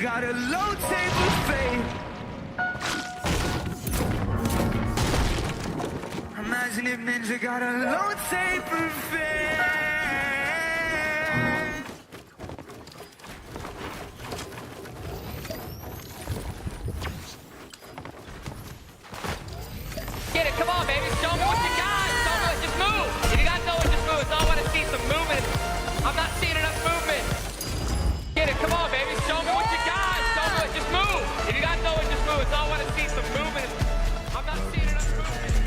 Got a low table fate. Imagine if Ninja got a low table fate. Get it, come on, baby. Show me what you got. Show me what, just move. If you got no one, just move. So I want to see some movement. I'm not seeing enough movement. Get it, come on, baby. Show me what you got. Show me what, just move. If you got no one, just move. So I want to see some movement. I'm not seeing enough movement.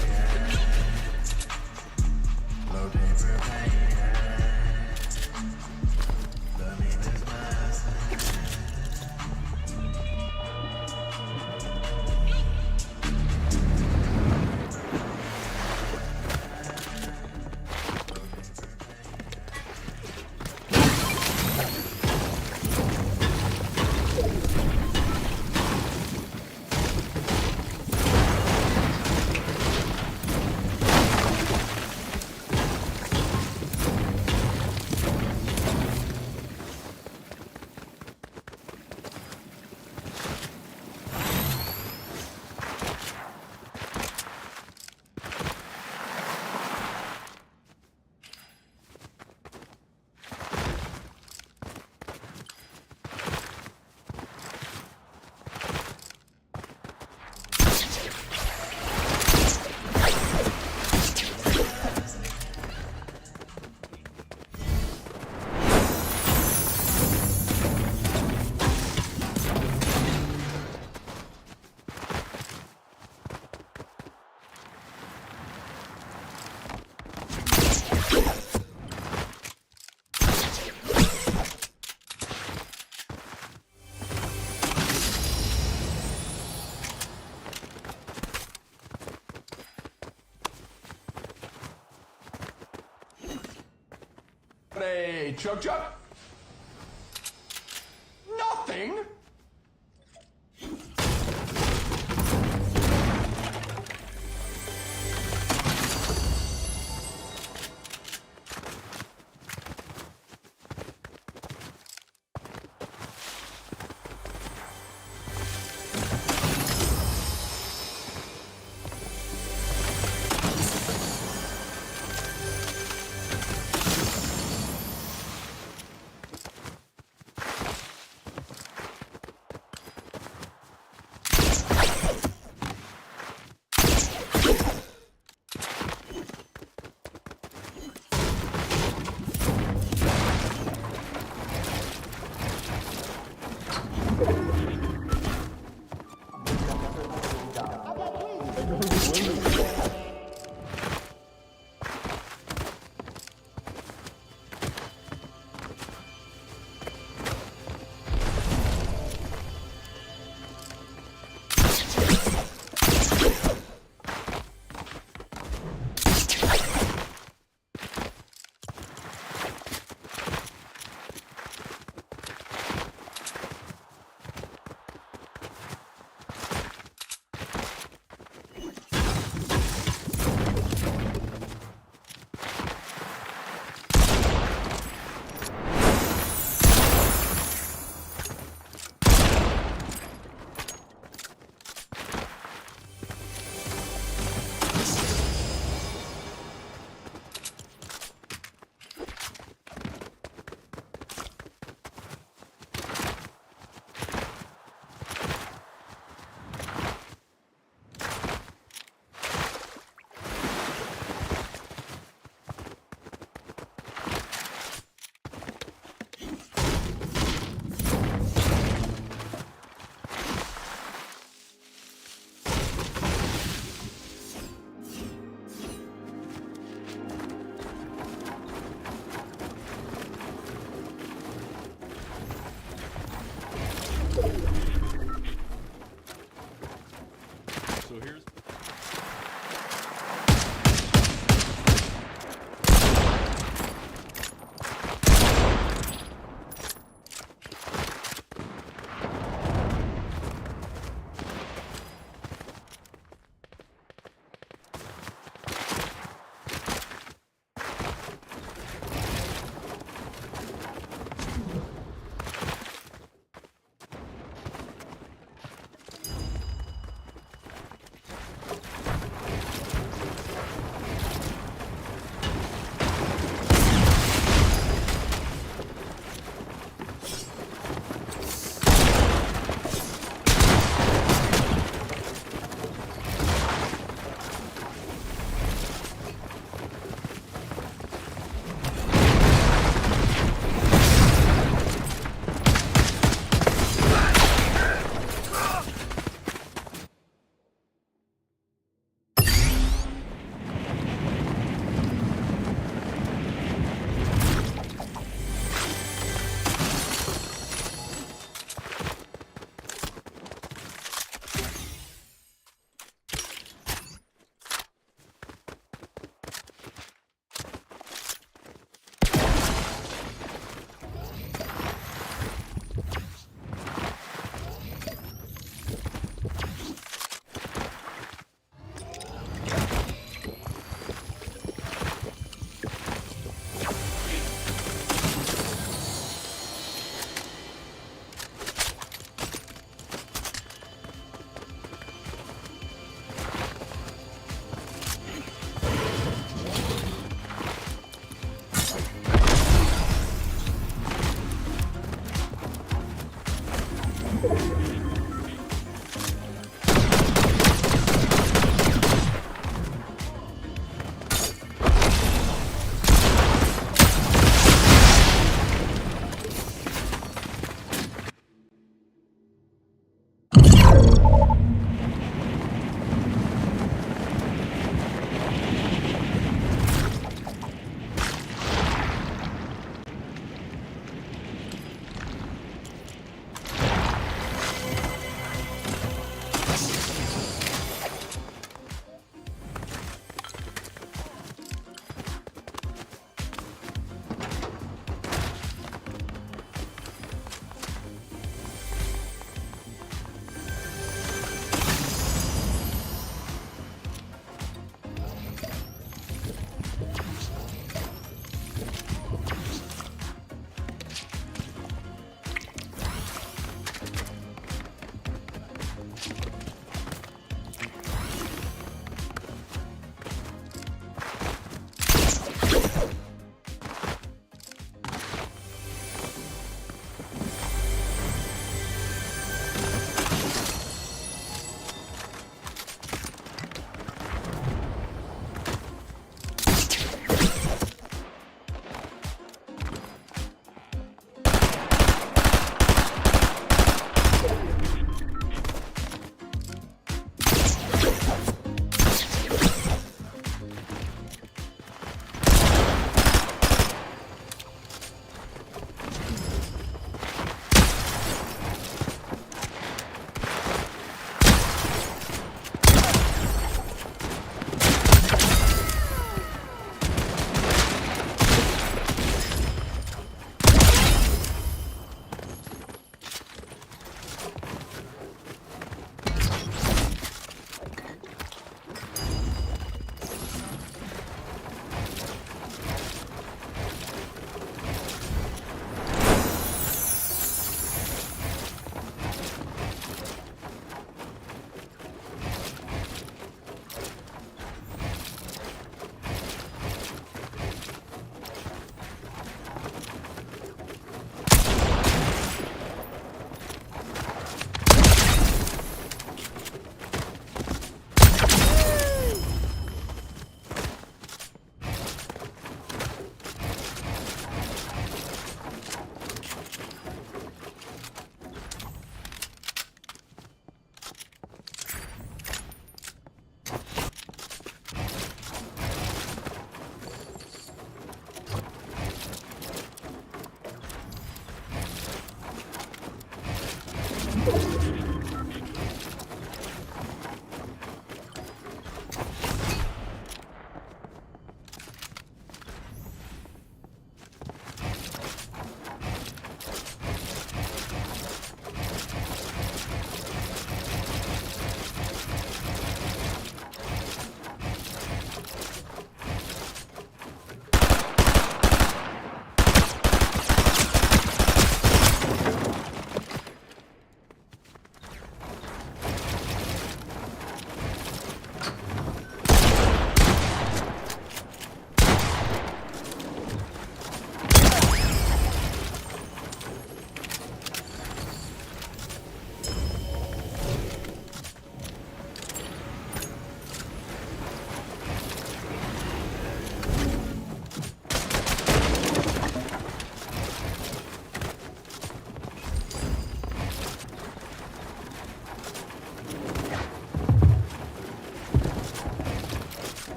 having a chug chug? Nothing.